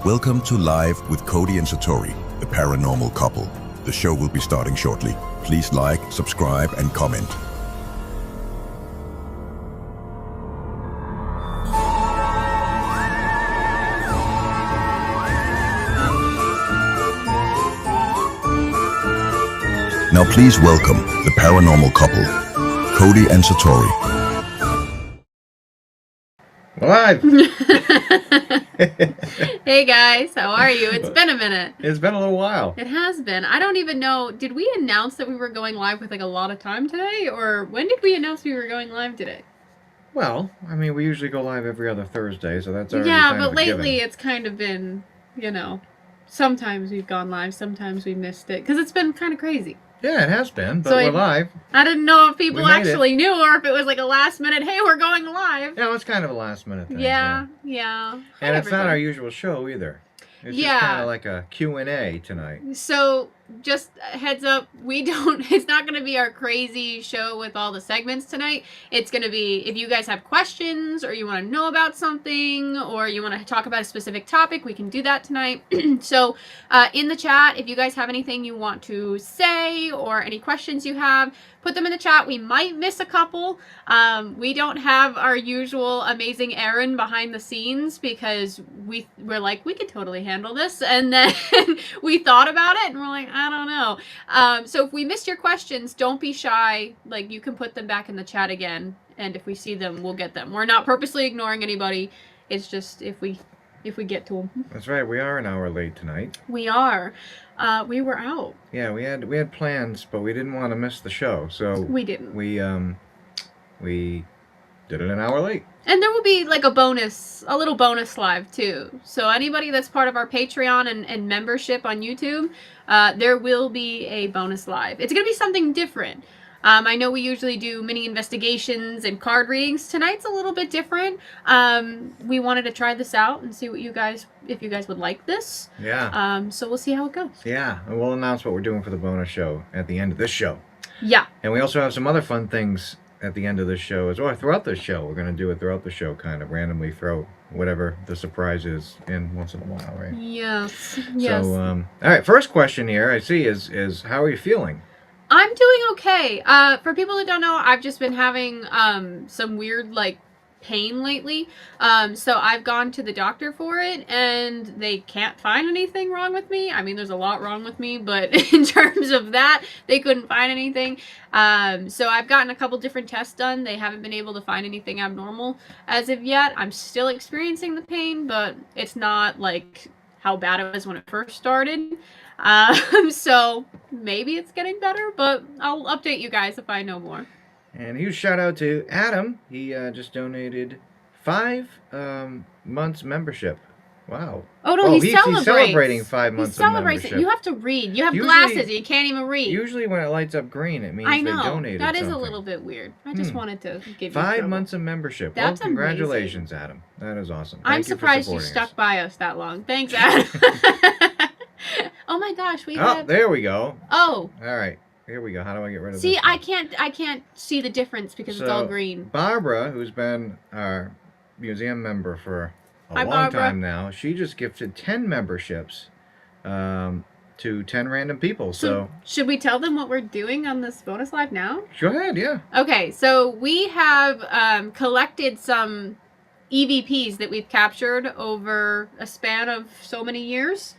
Welcome to Live with Cody and Satori, the paranormal couple. The show will be starting shortly. Please like, subscribe, and comment. Now please welcome the paranormal couple, Cody and Satori. Live! Hey guys, how are you? It's been a minute. It's been a little while. It has been. I don't even know, did we announce that we were going live with like a lot of time today? Or when did we announce we were going live today? Well, I mean, we usually go live every other Thursday, so that's already Yeah, kind but of a lately given. it's kind of been, you know, sometimes we've gone live, sometimes we missed it. Because it's been kind of crazy. Yeah, it has been, but So we're live. I didn't know if people We made actually knew or if it was like a last minute, hey, we're going live. Yeah, it's kind of a last minute thing. Yeah. And Hi, it's not our everybody. usual show either. It's Yeah. just kind of like a Q&A tonight. So, just a heads up, it's not going to be our crazy show with all the segments tonight. It's going to be, if you guys have questions, or you want to know about something, or you want to talk about a specific topic, we can do that tonight. So, in the chat, if you guys have anything you want to say, or any questions you have, put them in the chat. We might miss a couple. We don't have our usual amazing Aaron behind the scenes, because we're like, we could totally handle this, and then we thought about it, and we're like, I don't know. So if we missed your questions, don't be shy. Like, you can put them back in the chat again, and if we see them, we'll get them. We're not purposely ignoring anybody. It's just if we get to them. That's right, we are an hour late tonight. We are. We were out. Yeah, we had plans, but we didn't want to miss the show, so We didn't. we did it an hour late. And there will be like a little bonus live too. So anybody that's part of our Patreon and membership on YouTube, there will be a bonus live. It's going to be something different. I know we usually do mini investigations and card readings. Tonight's a little bit different. We wanted to try this out and see if you guys would like this. Yeah. So we'll see how it goes. Yeah, and we'll announce what we're doing for the bonus show at the end of this show. Yeah. And we also have some other fun things at the end of this show, or throughout this show. We're going to do it throughout the show, kind of randomly throw whatever the surprise is in once in a while, right? Yes. Yes. So, all right, first question here I see is how are you feeling? I'm doing okay. For people that don't know, I've just been having some weird like pain lately. So I've gone to the doctor for it, and they can't find anything wrong with me. I mean, there's a lot wrong with me, but in terms of that, they couldn't find anything. So I've gotten a couple different tests done. They haven't been able to find anything abnormal as of yet. I'm still experiencing the pain, but it's not like how bad it was when it first started. So maybe it's getting better, but I'll update you guys if I know more. And a huge shout out to Adam. He just donated 5 months membership. Wow. Oh no, he celebrates. He's celebrating 5 months He celebrates of membership. it. You have to read. You have Usually- glasses and you can't even read. Usually when it lights up green, it means I they know. donated That is something. a little bit weird. I just wanted to give you 5 trouble. months of membership. That's well, congratulations, Adam. That is awesome. I'm Thank you for surprised you supporting stuck us. by us that long. Thanks, Adam. Oh my gosh, we Oh, have... there we go. Oh, All right. Here we go. How do I get rid of see, this? I can't see the difference because it's all green. Barbara, who's been our museum member for a Hi, long Barbara. time now, she just gifted 10 memberships to 10 random people. So Should we tell them what we're doing on this bonus live now? go ahead, yeah. Okay, so we have collected some EVPs that we've captured over a span of so many years.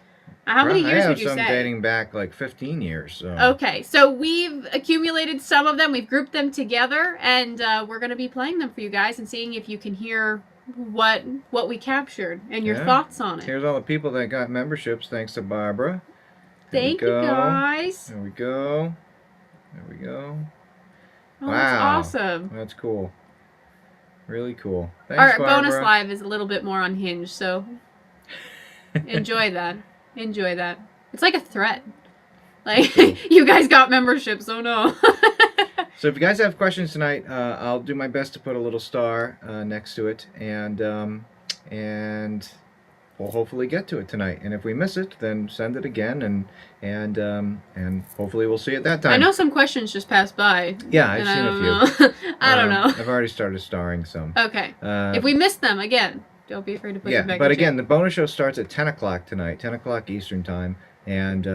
How many years would you I have some say? dating back like 15 years. So. Okay, so we've accumulated some of them. We've grouped them together, and we're going to be playing them for you guys and seeing if you can hear what we captured and your thoughts on it. Here's all the people that got memberships thanks to Barbara. Thank you, guys. There we go. There we go. Oh, Wow. that's awesome. That's cool. Really cool. Thanks, Our Barbara. bonus live is a little bit more unhinged, so enjoy that. Enjoy that. It's like a threat. Like, you guys got memberships, oh no. So if you guys have questions tonight, I'll do my best to put a little star next to it, and we'll hopefully get to it tonight. And if we miss it, then send it again, and hopefully we'll see it that time. I know some questions just passed by. Yeah, I've seen a few. I don't know. I've already started starring some. Okay. If we missed them, again, Don't be afraid to put Yeah, them back but in again, check. the bonus show starts at 10 o'clock tonight, 10 o'clock Eastern time, and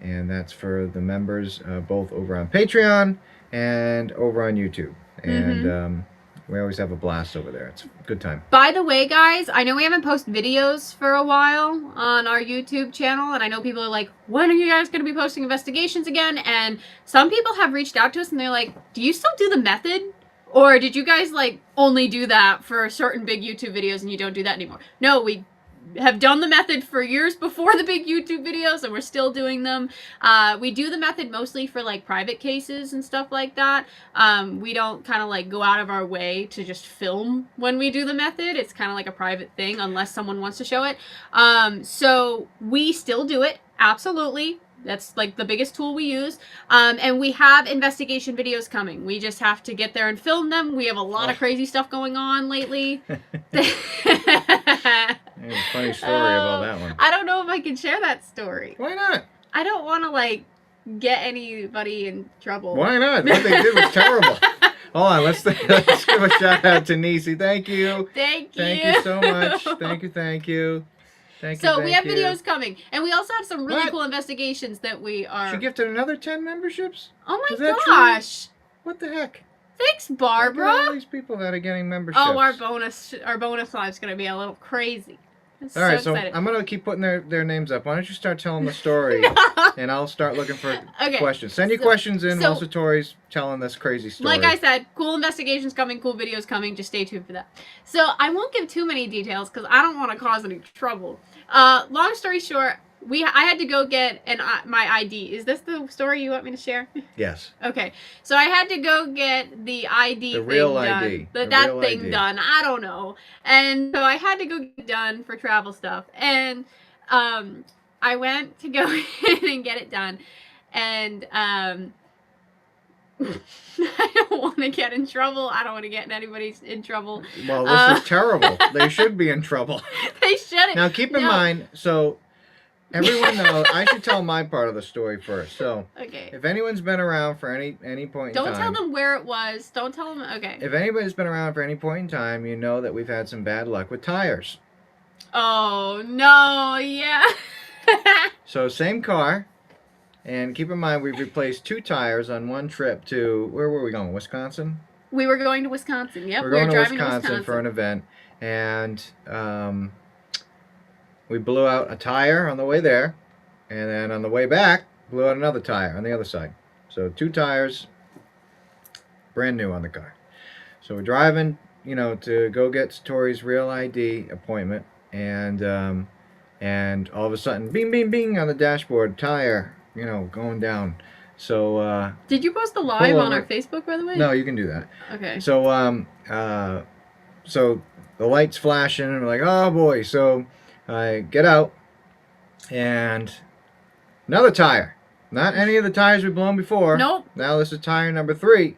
that's for the members, both over on Patreon and over on YouTube. And we always have a blast over there. It's a good time. By the way, guys, I know we haven't posted videos for a while on our YouTube channel, and I know people are like, when are you guys going to be posting investigations again? And some people have reached out to us, and they're like, do you still do the method? Or did you guys, like, only do that for certain big YouTube videos and you don't do that anymore? No, we have done the method for years before the big YouTube videos, and we're still doing them. We do the method mostly for, like, private cases and stuff like that. We don't kind of, like, go out of our way to just film when we do the method. It's kind of like a private thing unless someone wants to show it. So we still do it, absolutely. That's like the biggest tool we use. And we have investigation videos coming. We just have to get there and film them. We have a lot of crazy stuff going on lately. There's a funny story about that one. I don't know if I can share that story. Why not? I don't want to, like, get anybody in trouble. Why not? What they did was terrible. Hold on, let's give a shout out to Nisi. Thank you. Thank you. Thank you so much. Thank you. Thank you. So we have videos coming, and we also have some really cool investigations that we are. She gifted another 10 memberships? Oh my Is that gosh! True? What the heck? Thanks, Look at all Barbara. these people that are getting memberships. Oh, our bonus live's gonna be a little crazy. All right, so so excited. I'm gonna keep putting their names up. Why don't you start telling the story, and I'll start looking for questions. Send your questions in while Satori's telling this crazy story. Like I said, cool investigations coming, cool videos coming. Just stay tuned for that. So I won't give too many details because I don't want to cause any trouble. Long story short, I had to go get my ID. Is this the story you want me to share? Yes. Okay. So I had to go get the ID The thing real done. ID. That real thing ID. done. I don't know. And so I had to go get it done for travel stuff. And I went to go in and get it done. And I don't want to get in trouble. I don't want to get anybody in trouble. Well, this is terrible. They should be in trouble. They shouldn't. Now, keep in mind, so everyone knows, I should tell my part of the story first. So, Okay. if anyone's been around for any point in time. Don't tell them where it was. Don't tell them. Okay. If anybody's been around for any point in time, you know that we've had some bad luck with tires. Oh, no. Yeah. So, same car. And keep in mind, we've replaced 2 tires on one trip to, where were we going? Wisconsin? We were going to Wisconsin. Yep. We're We were going to driving Wisconsin for an event. And we blew out a tire on the way there. And then on the way back, blew out another tire on the other side. So 2 tires, brand new on the car. So we're driving, to go get Satori's real ID appointment. And all of a sudden, bing, bing, bing on the dashboard, tire. Going down. So, Did you post the live on our Facebook, by the way? No, you can do that. Okay. So, so the light's flashing, and we're like, oh boy. So I get out, and another tire. Not any of the tires we've blown before. Nope. Now this is tire number 3.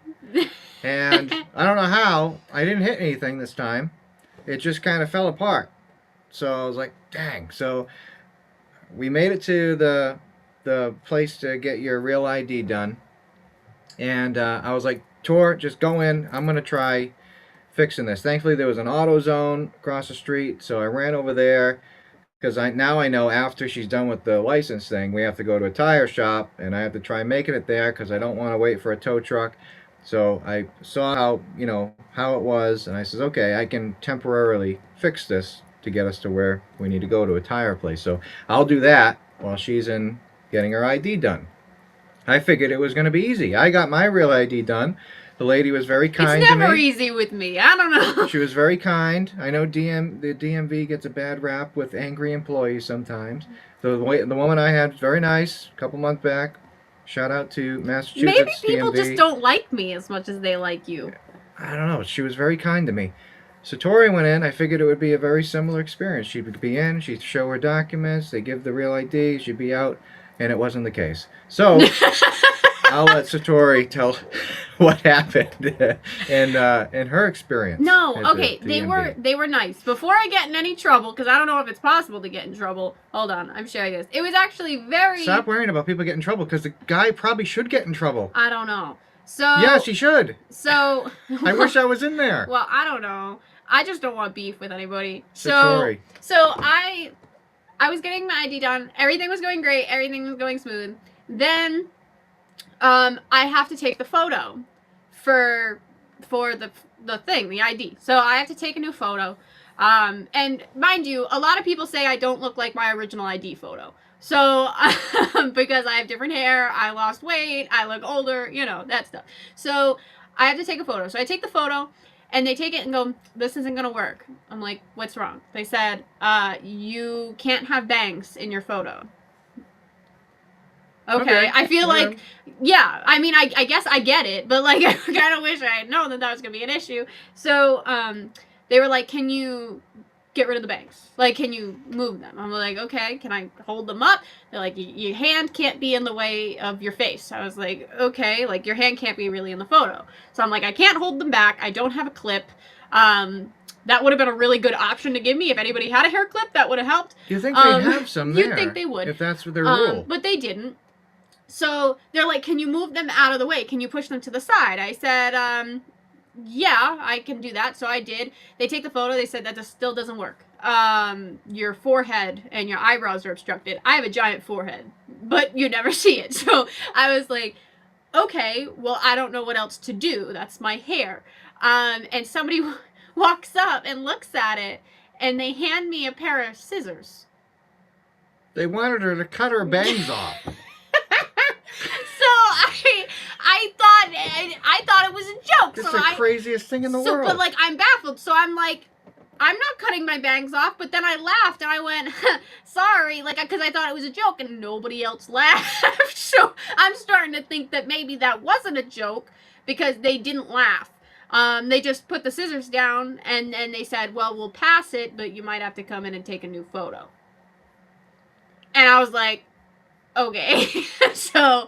And I don't know how, I didn't hit anything this time. It just kind of fell apart. So I was like, dang. So we made it to the place to get your real ID done, and I was like, Tor, just go in, I'm gonna try fixing this. Thankfully there was an AutoZone across the street, so I ran over there, because now I know after she's done with the license thing, we have to go to a tire shop, and I have to try making it there because I don't want to wait for a tow truck. So I saw how it was, and I says, okay, I can temporarily fix this to get us to where we need to go to a tire place. So I'll do that while she's in getting her ID done. I figured it was going to be easy. I got my real ID done. The lady was very kind to me. It's never easy with me. I don't know. She was very kind. I know the DMV gets a bad rap with angry employees sometimes. The woman I had was very nice a couple months back. Shout out to Massachusetts Maybe people DMV. just don't like me as much as they like you. I don't know. She was very kind to me. Satori went in. I figured it would be a very similar experience. She'd be in. She'd show her documents. They give the real ID. She'd be out. And it wasn't the case. So I'll let Satori tell what happened and her experience. No, at the okay, DMV. they were nice. Before I get in any trouble, because I don't know if it's possible to get in trouble. Hold on, I'm sharing this. It was actually very. Stop worrying about people getting in trouble, because the guy probably should get in trouble. I don't know. So Yes, he should. So I wish I was in there. Well, I don't know. I just don't want beef with anybody. Satori. So I was getting my ID done. Everything was going great. Everything was going smooth. Then I have to take the photo for the thing, the ID. So I have to take a new photo. And mind you, a lot of people say I don't look like my original ID photo. So, because I have different hair, I lost weight, I look older, you know, that stuff. So I have to take a photo. So I take the photo, and they take it and go, this isn't going to work. I'm like, what's wrong? They said, you can't have bangs in your photo. Okay. I feel like, yeah, I mean, I guess I get it, but like, I kind of wish I had known that was going to be an issue. So, they were like, can you get rid of the bangs? Like, can you move them? I'm like, okay, can I hold them up? They're like, your hand can't be in the way of your face. I was like, okay, like, your hand can't be really in the photo. So I'm like, I can't hold them back. I don't have a clip. That would have been a really good option to give me. If anybody had a hair clip, that would have helped. You think they'd have some there? You'd think they would. If that's their rule. But they didn't. So they're like, can you move them out of the way? Can you push them to the side? I said, yeah, I can do that. So I did. They take the photo. They said that just still doesn't work. Your forehead and your eyebrows are obstructed. I have a giant forehead, but you never see it. So I was like, okay, well, I don't know what else to do. That's my hair. And somebody walks up and looks at it, and they hand me a pair of scissors. They wanted her to cut her bangs off. I thought it was a joke. It's the craziest thing in the world. But like, I'm baffled. So I'm like, I'm not cutting my bangs off. But then I laughed and I went, sorry, like, because I thought it was a joke, and nobody else laughed. So I'm starting to think that maybe that wasn't a joke because they didn't laugh. They just put the scissors down and they said, well, we'll pass it, but you might have to come in and take a new photo. And I was like, okay. so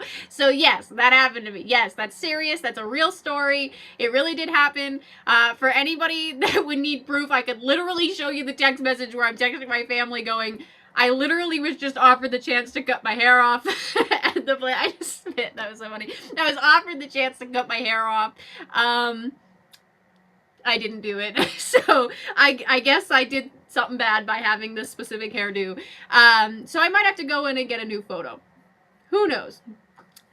yes, that happened to me. Yes, that's serious. That's a real story. It really did happen. For anybody that would need proof, I could literally show you the text message where I'm texting my family going, I literally was just offered the chance to cut my hair off at the place. I just spit. That was so funny. I was offered the chance to cut my hair off. I didn't do it. So I guess I did something bad by having this specific hairdo. So I might have to go in and get a new photo. Who knows?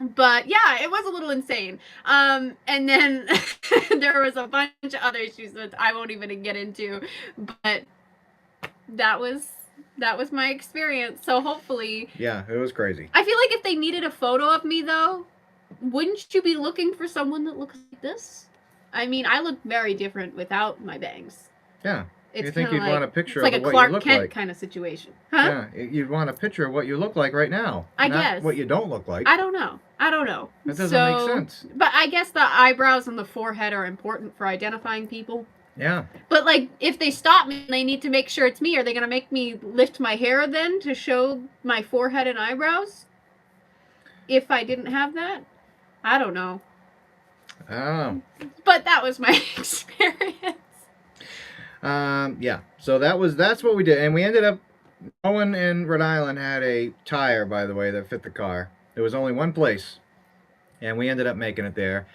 But yeah, it was a little insane. And then there was a bunch of other issues that I won't even get into. But that was my experience. So hopefully... Yeah, it was crazy. I feel like if they needed a photo of me, though, wouldn't you be looking for someone that looks like this? I mean, I look very different without my bangs. Yeah. It's you think you'd like, want a picture of what like a Clark you look Kent like. kind of situation. Huh? Yeah, you'd want a picture of what you look like right now. I not guess. what you don't look like. I don't know. That doesn't make sense. But I guess the eyebrows and the forehead are important for identifying people. Yeah. But, like, if they stop me and they need to make sure it's me, are they going to make me lift my hair then to show my forehead and eyebrows? If I didn't have that? I don't know. I don't know. But that was my experience. Yeah. So that's what we did. And we ended up, Owen in Rhode Island had a tire, by the way, that fit the car. There was only one place. And we ended up making it there,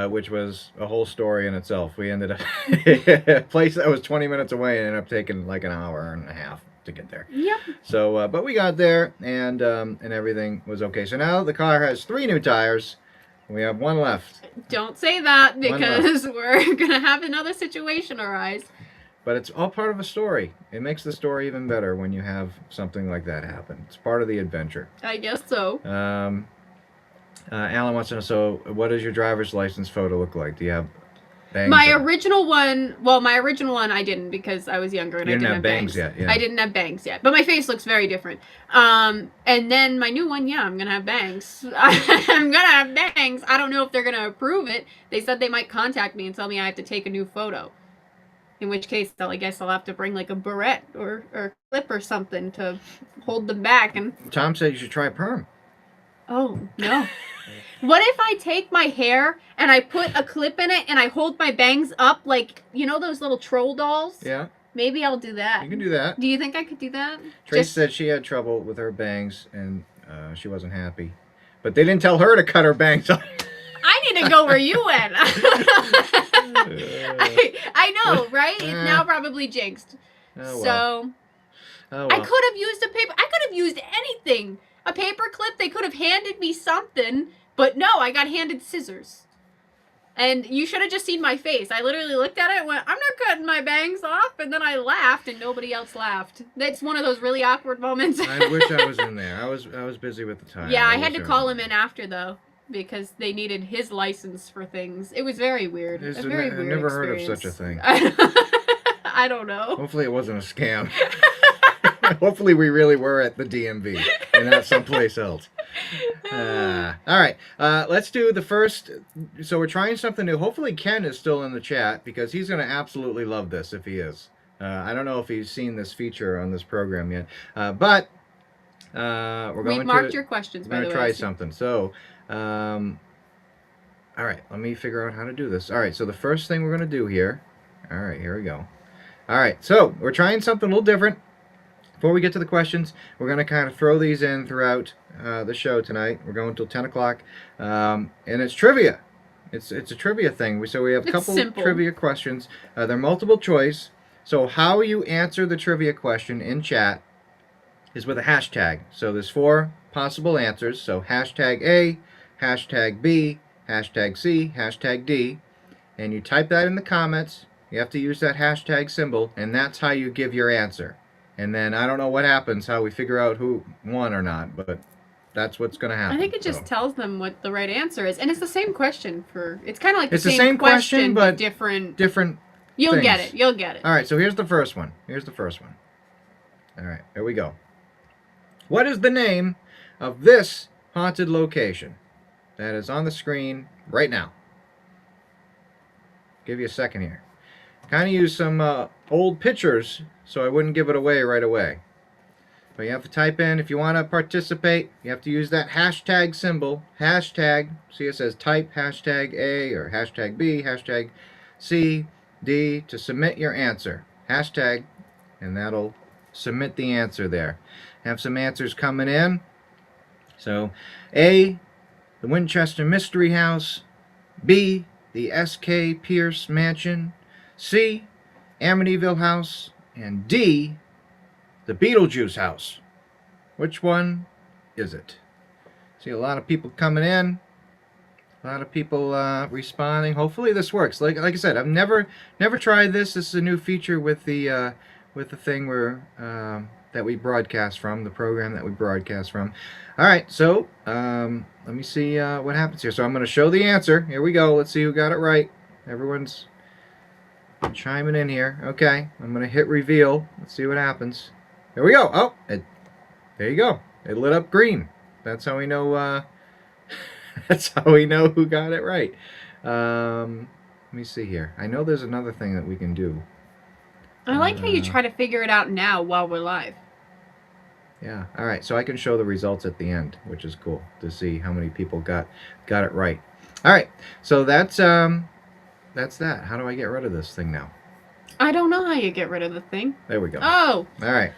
which was a whole story in itself. We ended up a place that was 20 minutes away and ended up taking like an hour and a half to get there. Yep. So, but we got there and everything was okay. So now the car has 3 new tires. We have 1 left. Don't say that because we're going to have another situation arise. But it's all part of a story. It makes the story even better when you have something like that happen. It's part of the adventure. I guess so. Alan wants to know, so what does your driver's license photo look like? Do you have bangs? My original one I didn't because I was younger and I didn't have bangs yet. Yeah. I didn't have bangs yet. But my face looks very different. And then my new one, yeah, I'm going to have bangs. I'm going to have bangs. I don't know if they're going to approve it. They said they might contact me and tell me I have to take a new photo. In which case, I guess I'll have to bring like a barrette or a clip or something to hold them back. And Tom said you should try perm. Oh, no. What if I take my hair and I put a clip in it and I hold my bangs up like, you know those little troll dolls? Yeah. Maybe I'll do that. You can do that. Do you think I could do that? Trace said she had trouble with her bangs and she wasn't happy. But they didn't tell her to cut her bangs off. I need to go where you went. I know, right? It's now probably jinxed. Oh, well. So Oh, well. I could have used a paper. I could have used anything. A paper clip. They could have handed me something, but no, I got handed scissors. And you should have just seen my face. I literally looked at it and went, I'm not cutting my bangs off. And then I laughed and nobody else laughed. That's one of those really awkward moments. I wish I was in there. I was busy with the time. Yeah, I had to call him in after, though, because they needed his license for things. It was very weird. I've weird never experience. heard of such a thing. I don't know. Hopefully it wasn't a scam. Hopefully we really were at the DMV and not someplace else. All right, let's do the first. So we're trying something new. Hopefully Ken is still in the chat because he's going to absolutely love this if he is. I don't know if he's seen this feature on this program yet, but we've marked your questions, by the way. We're going to try something. So, all right, let me figure out how to do this. All right, so the first thing we're going to do here. All right, here we go. All right, so we're trying something a little different. Before we get to the questions, we're going to kind of throw these in throughout the show tonight. We're going until 10 o'clock, and it's trivia. It's a trivia thing. So we have a couple trivia questions. They're multiple choice. So how you answer the trivia question in chat is with a hashtag. So there's 4 possible answers. So hashtag A, hashtag B, hashtag C, hashtag D, and you type that in the comments. You have to use that hashtag symbol, and that's how you give your answer. And then I don't know what happens, how we figure out who won or not, but that's what's going to happen. I think it just tells them what the right answer is. And it's the same question for, it's kind of like it's the same question, but different You'll things. Get it. You'll get it. All right, so here's the first one. All right, here we go. What is the name of this haunted location that is on the screen right now? Give you a second here. Kind of use some old pictures so I wouldn't give it away right away. But you have to type in, if you want to participate, you have to use that hashtag symbol. Hashtag, see it says type hashtag A or hashtag B, hashtag C, D to submit your answer. Hashtag, and that'll submit the answer there. Have some answers coming in. So, A, the Winchester Mystery House. B, the S.K. Pierce Mansion. C, Amityville House. And D, the Beetlejuice House. Which one is it? See a lot of people coming in. A lot of people responding. Hopefully this works. Like I said, I've never tried this. This is a new feature with the thing where that we broadcast from, the program that we broadcast from. All right, so let me see what happens here. So I'm going to show the answer. Here we go. Let's see who got it right. Everyone's chiming in here. Okay, I'm going to hit reveal. Let's see what happens. There we go. Oh, there you go. It lit up green. That's how we know. That's how we know who got it right. Let me see here. I know there's another thing that we can do. I like how you try to figure it out now while we're live. Yeah. All right. So I can show the results at the end, which is cool to see how many people got it right. All right. So that's that. How do I get rid of this thing now? I don't know how you get rid of the thing. There we go. Oh. All right.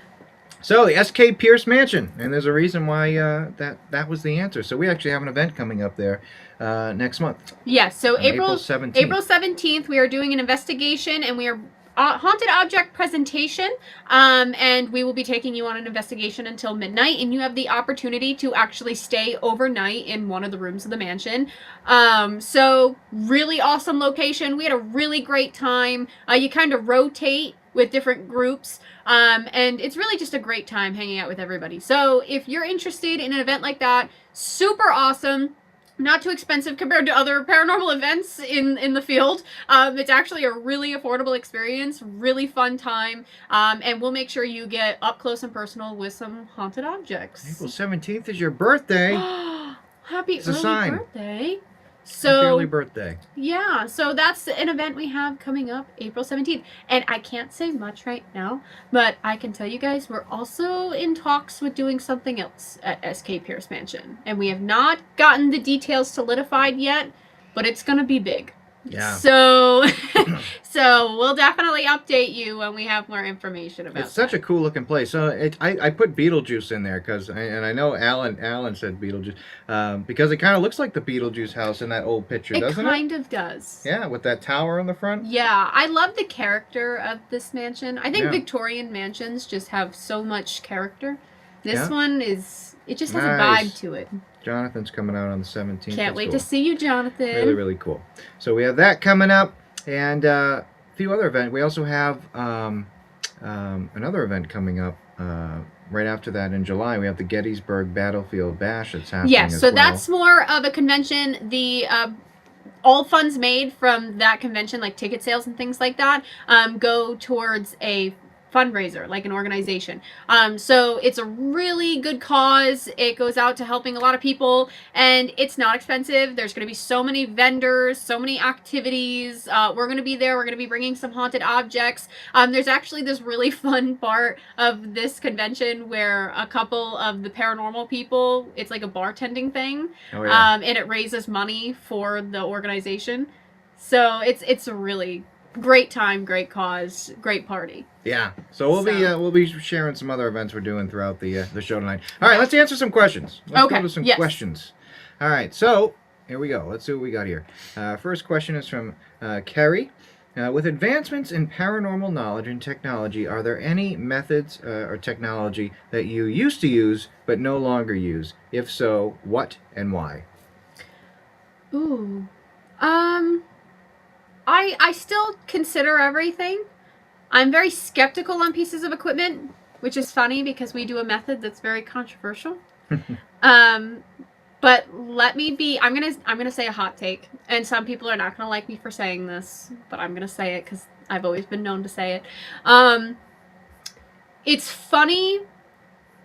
So the S.K. Pierce Mansion, and there's a reason why that was the answer. So we actually have an event coming up there next month. Yes. So April 17th. April 17th, we are doing an investigation, and we are haunted object presentation, and we will be taking you on an investigation until midnight, and you have the opportunity to actually stay overnight in one of the rooms of the mansion. So really awesome location. We had a really great time. You kind of rotate with different groups, and it's really just a great time hanging out with everybody. So if you're interested in an event like that, super awesome. Not too expensive compared to other paranormal events in the field. It's actually a really affordable experience, really fun time, and we'll make sure you get up close and personal with some haunted objects. April 17th is your birthday. Happy early birthday. So, happy early birthday. Yeah, so that's an event we have coming up April 17th. And I can't say much right now, but I can tell you guys we're also in talks with doing something else at S.K. Pierce Mansion. And we have not gotten the details solidified yet, but it's going to be big. Yeah. So So we'll definitely update you when we have more information about it. It's such a cool looking place. So I put Beetlejuice in there because, and I know Alan said Beetlejuice because it kind of looks like the Beetlejuice house in that old picture, doesn't it? It kind of does. Yeah, with that tower in the front. Yeah, I love the character of this mansion. I think Yeah. Victorian mansions just have so much character. This Yeah. one is, it just has Nice. a vibe to it. Jonathan's coming out on the 17th. Can't That's wait cool. to see you, Jonathan. Really, really cool. So we have that coming up, and a few other events. We also have another event coming up right after that in July. We have the Gettysburg Battlefield Bash that's happening. Yes, as so well. that's more of a convention. The all funds made from that convention, like ticket sales and things like that, go towards a fundraiser, like an organization. So it's a really good cause. It goes out to helping a lot of people, and it's not expensive. There's going to be so many vendors, so many activities. We're going to be there. We're going to be bringing some haunted objects. There's actually this really fun part of this convention where a couple of the paranormal people, it's like a bartending thing, Oh, yeah. and it raises money for the organization. So it's a really great time, great cause, great party. Yeah. So we'll be sharing some other events we're doing throughout the show tonight. All right, let's answer some questions. Let's Okay, go to some yes. questions. All right. So here we go. Let's see what we got here. First question is from Kerry. With advancements in paranormal knowledge and technology, are there any methods or technology that you used to use but no longer use? If so, what and why? Ooh. I still consider everything. I'm very skeptical on pieces of equipment, which is funny because we do a method that's very controversial. But let me be, I'm gonna say a hot take, and some people are not gonna like me for saying this, but I'm gonna say it because I've always been known to say it. It's funny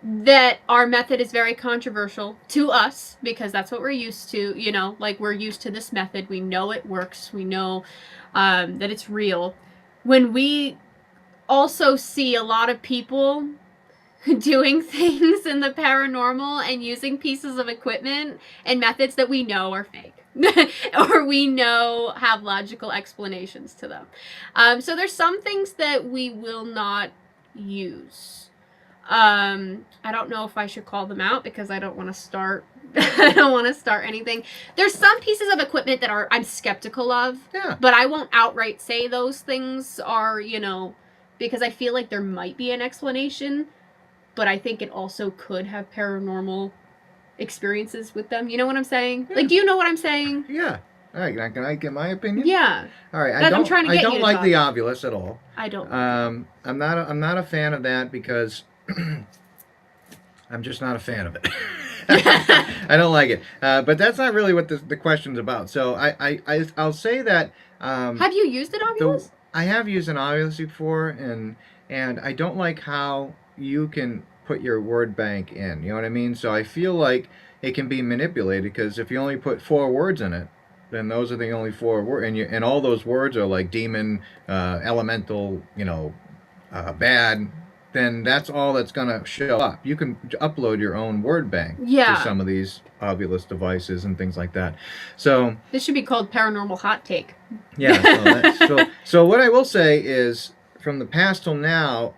that our method is very controversial to us because that's what we're used to, you know, like we're used to this method. We know it works. We know that it's real. When we also see a lot of people doing things in the paranormal and using pieces of equipment and methods that we know are fake or we know have logical explanations to them. So there's some things that we will not use. I don't know if I should call them out because I don't want to start I don't want to start anything. There's some pieces of equipment that I'm skeptical of. Yeah. But I won't outright say those things are, you know, because I feel like there might be an explanation, but I think it also could have paranormal experiences with them. You know what I'm saying? Yeah. Like, do you know what I'm saying? Yeah. All right. Can I get my opinion? Yeah. All right. I'm trying to get I don't you to like talk. the Ovilus at all. I don't. I'm not a fan of that because I'm just not a fan of it. I don't like it. But that's not really what the question's about. So I'll say that. Have you used an Ovilus? I have used an Ovilus before, and I don't like how you can put your word bank in. You know what I mean? So I feel like it can be manipulated because if you only put 4 words in it, then those are the only 4 words, and all those words are like demon, elemental, you know, bad. Then that's all that's gonna show up. You can upload your own word bank Yeah. to some of these Ovilus devices and things like that. So This should be called Paranormal Hot Take. yeah. So what I will say is, from the past till now,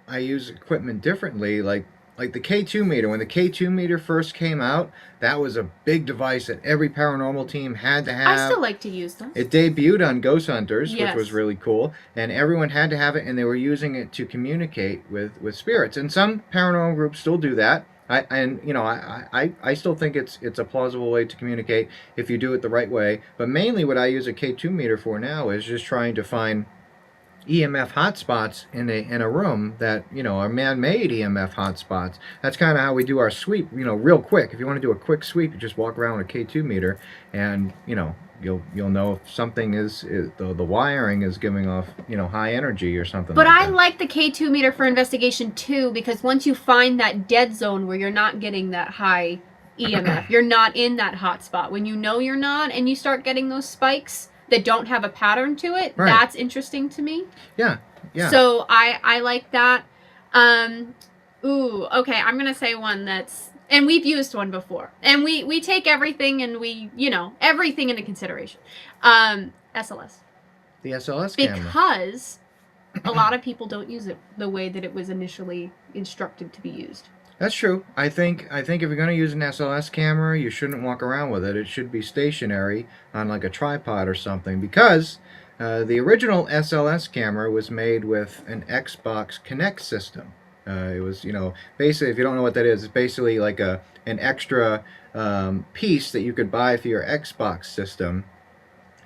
I use equipment differently. Like the K2 meter. When the K2 meter first came out, that was a big device that every paranormal team had to have. I still like to use them. It debuted on Ghost Hunters, Yes. which was really cool, and everyone had to have it, and they were using it to communicate with spirits. And some paranormal groups still do that. I still think it's a plausible way to communicate if you do it the right way. But mainly, what I use a K2 meter for now is just trying to find EMF hotspots in a room that, you know, are man-made EMF hotspots. That's kind of how we do our sweep, you know, real quick. If you want to do a quick sweep, you just walk around with a K2 meter, and you know you'll know if something the wiring is giving off, you know, high energy or something. But like I that. like the K2 meter for investigation too, because once you find that dead zone where you're not getting that high EMF, you're not in that hot spot. When you know you're not, and you start getting those spikes that don't have a pattern to it, Right. That's interesting to me. Yeah. So I like that. Okay, I'm gonna say one that's, and we've used one before, and we take everything and we, you know, everything into consideration. SLS. The SLS camera. Because a lot of people don't use it the way that it was initially instructed to be used. That's true. I think if you're going to use an SLS camera, you shouldn't walk around with it. It should be stationary on like a tripod or something, because the original SLS camera was made with an Xbox Kinect system. It was, basically, if you don't know what that is, it's basically like an extra piece that you could buy for your Xbox system,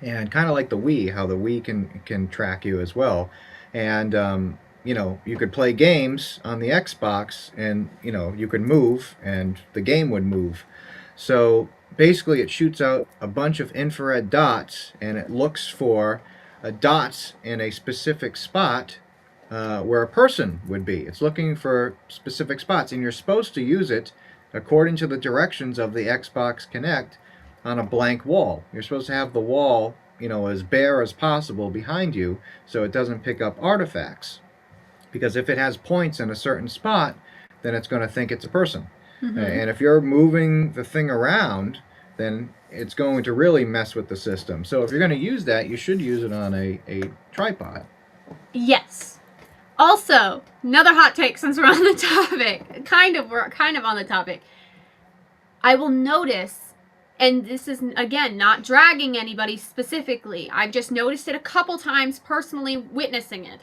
and kind of like the Wii, how the Wii can track you as well. And you could play games on the Xbox, and you could move and the game would move. So basically it shoots out a bunch of infrared dots, and it looks for dots in a specific spot where a person would be. It's looking for specific spots, and you're supposed to use it according to the directions of the Xbox Kinect on a blank wall. You're supposed to have the wall as bare as possible behind you, so it doesn't pick up artifacts. Because if it has points in a certain spot, then it's going to think it's a person. Mm-hmm. And if you're moving the thing around, then it's going to really mess with the system. So if you're going to use that, you should use it on a tripod. Yes. Also, another hot take, since we're on the topic. We're kind of on the topic. I will notice, and this is, again, not dragging anybody specifically. I've just noticed it a couple times personally witnessing it.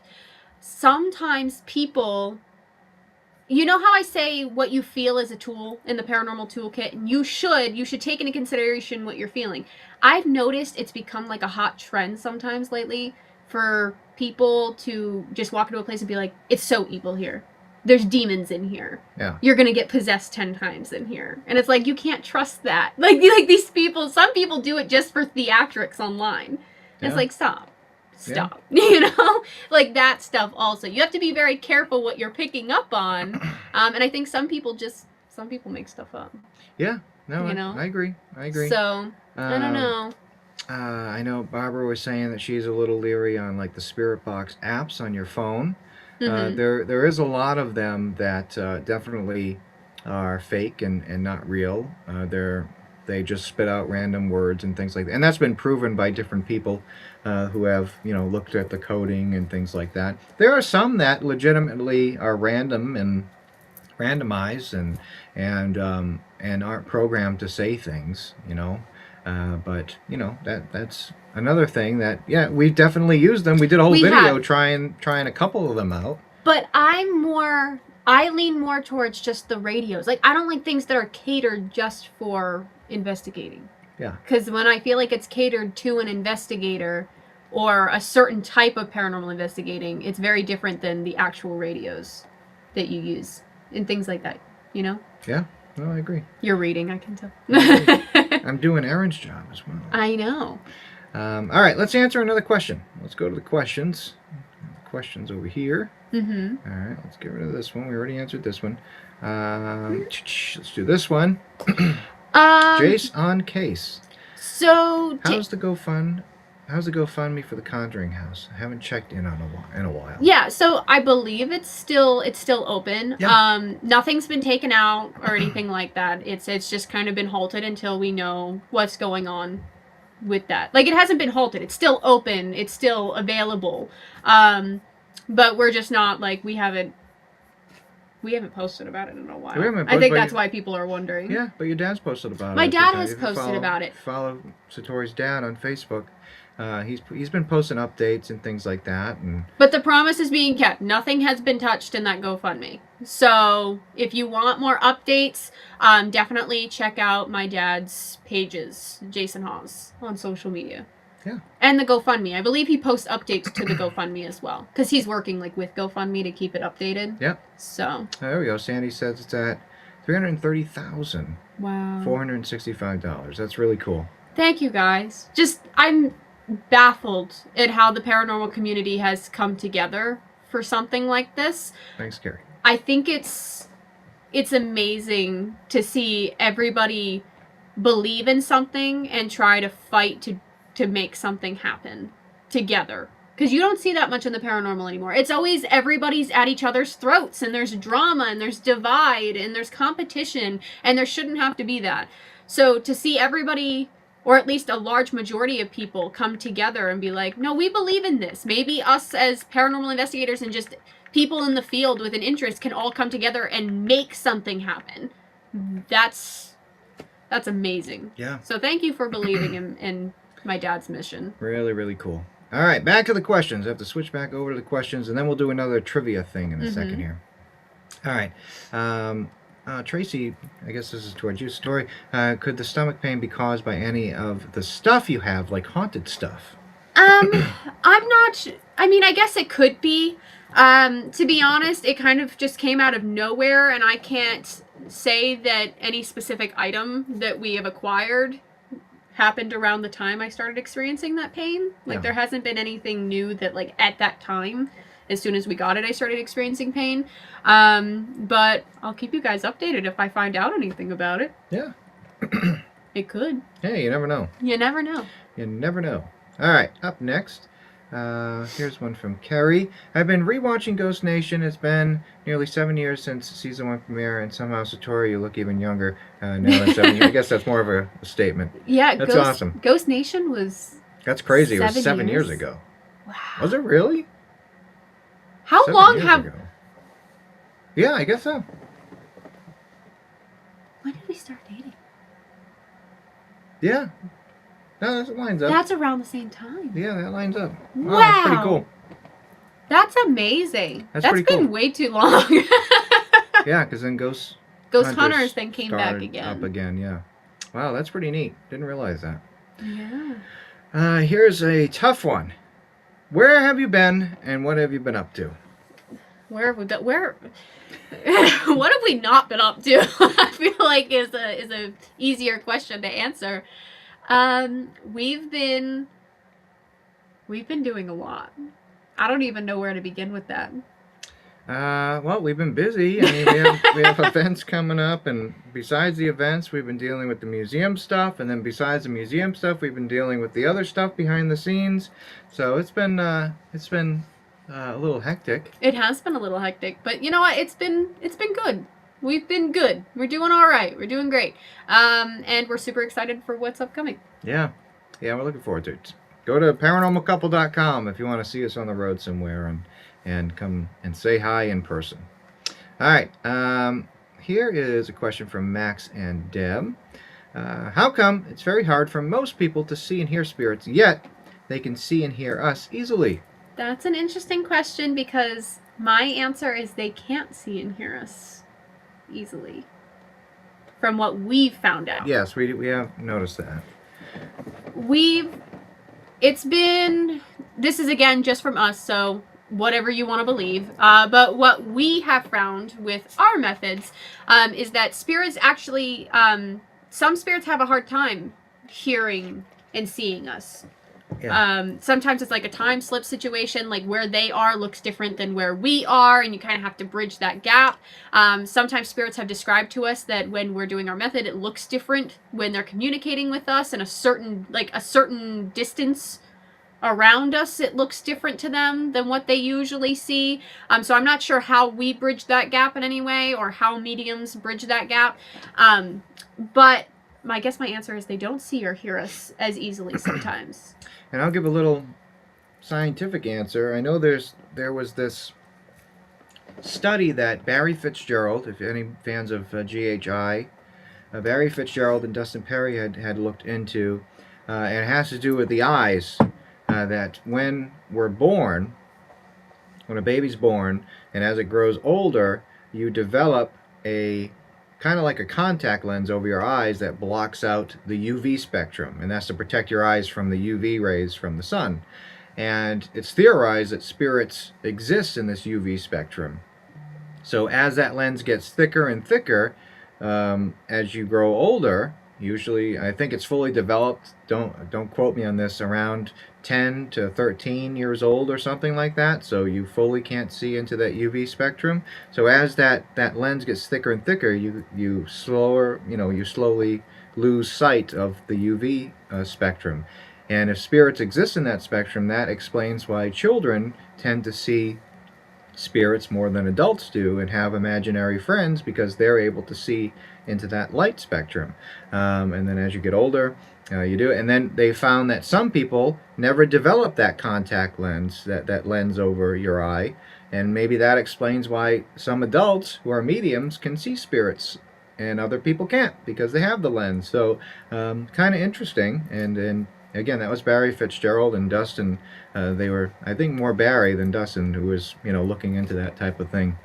Sometimes people, you know how I say what you feel is a tool in the paranormal toolkit, and you should take into consideration what you're feeling. I've noticed it's become like a hot trend sometimes lately for people to just walk into a place and be like, it's so evil here. There's demons in here. Yeah. You're going to get possessed 10 times in here. And it's like, you can't trust that. Like these people, some people do it just for theatrics online. And It's like, stop. Yeah. Like that stuff also. You have to be very careful what you're picking up on. And I think some people make stuff up. Yeah. No, I agree. So, I don't know. I know Barbara was saying that she's a little leery on like the Spirit Box apps on your phone. Mm-hmm. There is a lot of them that definitely are fake and not real. They just spit out random words and things like that. And that's been proven by different people who have, looked at the coding and things like that. There are some that legitimately are random and randomized and aren't programmed to say things, But, that's another thing that, yeah, we definitely used them. We did a whole video trying a couple of them out. But I lean more towards just the radios. Like, I don't like things that are catered just for investigating. Yeah. Because when I feel like it's catered to an investigator or a certain type of paranormal investigating, it's very different than the actual radios that you use and things like that, Yeah. No, I agree. You're reading, I can tell. I'm doing Aaron's job as well. I know. All right, let's answer another question. Let's go to the questions. Questions over here. Mm-hmm. All right, let's get rid of this one. We already answered this one. Let's do this one. Jace on case. So How's the GoFundMe for the Conjuring House? I haven't checked in in a while. Yeah, so I believe it's still open. Yeah. Nothing's been taken out or anything like that. It's just kind of been halted until we know what's going on with that. Like, it hasn't been halted. It's still open. It's still available. But we're just not, like, we haven't posted about it in a while. I think that's why people are wondering. Yeah, but your dad's posted about it. My dad has posted about it. Follow Satori's dad on Facebook. He's been posting updates and things like that. But the promise is being kept. Nothing has been touched in that GoFundMe. So if you want more updates, definitely check out my dad's pages, Jason Hawes, on social media. Yeah. And the GoFundMe. I believe he posts updates to the GoFundMe as well, because he's working with GoFundMe to keep it updated. Yeah. So. There we go. Sandy says it's at $330,000. Wow. $465. That's really cool. Thank you, guys. I'm baffled at how the paranormal community has come together for something like this. Thanks, Carrie. I think it's amazing to see everybody believe in something and try to fight to make something happen together. Because you don't see that much in the paranormal anymore. It's always everybody's at each other's throats, and there's drama, and there's divide, and there's competition, and there shouldn't have to be that. So to see everybody or at least a large majority of people come together and be like, no, we believe in this. Maybe us as paranormal investigators and just people in the field with an interest can all come together and make something happen. That's amazing. Yeah. So thank you for believing in my dad's mission. Really, really cool. All right, back to the questions. I have to switch back over to the questions, and then we'll do another trivia thing in a second here. All right. Tracy, I guess this is towards you, Satori. Could the stomach pain be caused by any of the stuff you have, like haunted stuff? I'm not... I mean, I guess it could be. To be honest, it kind of just came out of nowhere, and I can't say that any specific item that we have acquired happened around the time I started experiencing that pain. Like, there hasn't been anything new that, like, at that time, as soon as we got it, I started experiencing pain. But I'll keep you guys updated if I find out anything about it. Yeah. It could. Hey, you never know. You never know. You never know. All right, up next. Here's one from Kerry. I've been rewatching Ghost Nation. It's been nearly 7 years since season 1 premiere, and somehow, Satori, you look even younger now than 7 years. I guess that's more of a statement. Yeah, that's awesome. Ghost Nation was... That's crazy. It was 7 years ago. Wow. Was it really? How long have... Ago. Yeah, I guess so. When did we start dating? Yeah. No, that lines up. That's around the same time. Yeah, that lines up. Wow. That's pretty cool. That's amazing. That's pretty been cool. way too long. Yeah, because then Ghost Hunters then came back again. Up again, yeah. Wow, that's pretty neat. Didn't realize that. Yeah. Here's a tough one. Where have you been, and what have you been up to? Where have we been? What have we not been up to? I feel like is a easier question to answer. We've been doing a lot. I don't even know where to begin with that. Well, we've been busy. I mean, we have events coming up, and besides the events, we've been dealing with the museum stuff, and then besides the museum stuff, we've been dealing with the other stuff behind the scenes. So it's been a little hectic. It has been a little hectic, but you know what? It's been good. We've been good. We're doing all right. We're doing great. And we're super excited for what's upcoming. Yeah, we're looking forward to it. Go to paranormalcouple.com if you want to see us on the road somewhere and come and say hi in person. All right, here is a question from Max and Deb. How come it's very hard for most people to see and hear spirits, yet they can see and hear us easily? That's an interesting question, because my answer is they can't see and hear us easily, from what we've found out. Yes, we have noticed that. This is again just from us, so whatever you want to believe, but what we have found with our methods is that spirits actually, some spirits have a hard time hearing and seeing us. Yeah. Sometimes it's like a time slip situation, like where they are looks different than where we are, and you kind of have to bridge that gap. Sometimes spirits have described to us that when we're doing our method, it looks different when they're communicating with us, and a certain distance around us, it looks different to them than what they usually see. So I'm not sure how we bridge that gap in any way, or how mediums bridge that gap. But I guess my answer is they don't see or hear us as easily sometimes. And I'll give a little scientific answer. I know there was this study that Barry Fitzgerald, if any fans of GHI, Barry Fitzgerald and Dustin Perry had looked into, and it has to do with the eyes, that when we're born, when a baby's born, and as it grows older, you develop a kind of like a contact lens over your eyes that blocks out the UV spectrum, and that's to protect your eyes from the UV rays from the sun. And it's theorized that spirits exist in this UV spectrum. So as that lens gets thicker and thicker, as you grow older, usually, I think it's fully developed, don't quote me on this, around 10 to 13 years old or something like that, so you fully can't see into that UV spectrum. So as that lens gets thicker and thicker, you slowly lose sight of the UV spectrum. And if spirits exist in that spectrum, that explains why children tend to see spirits more than adults do and have imaginary friends because they're able to see into that light spectrum. And then as you get older, you do it. And then they found that some people never develop that contact lens, that lens over your eye. And maybe that explains why some adults who are mediums can see spirits and other people can't because they have the lens. So kind of interesting. And again, that was Barry Fitzgerald and Dustin. They were, I think, more Barry than Dustin, who was, looking into that type of thing.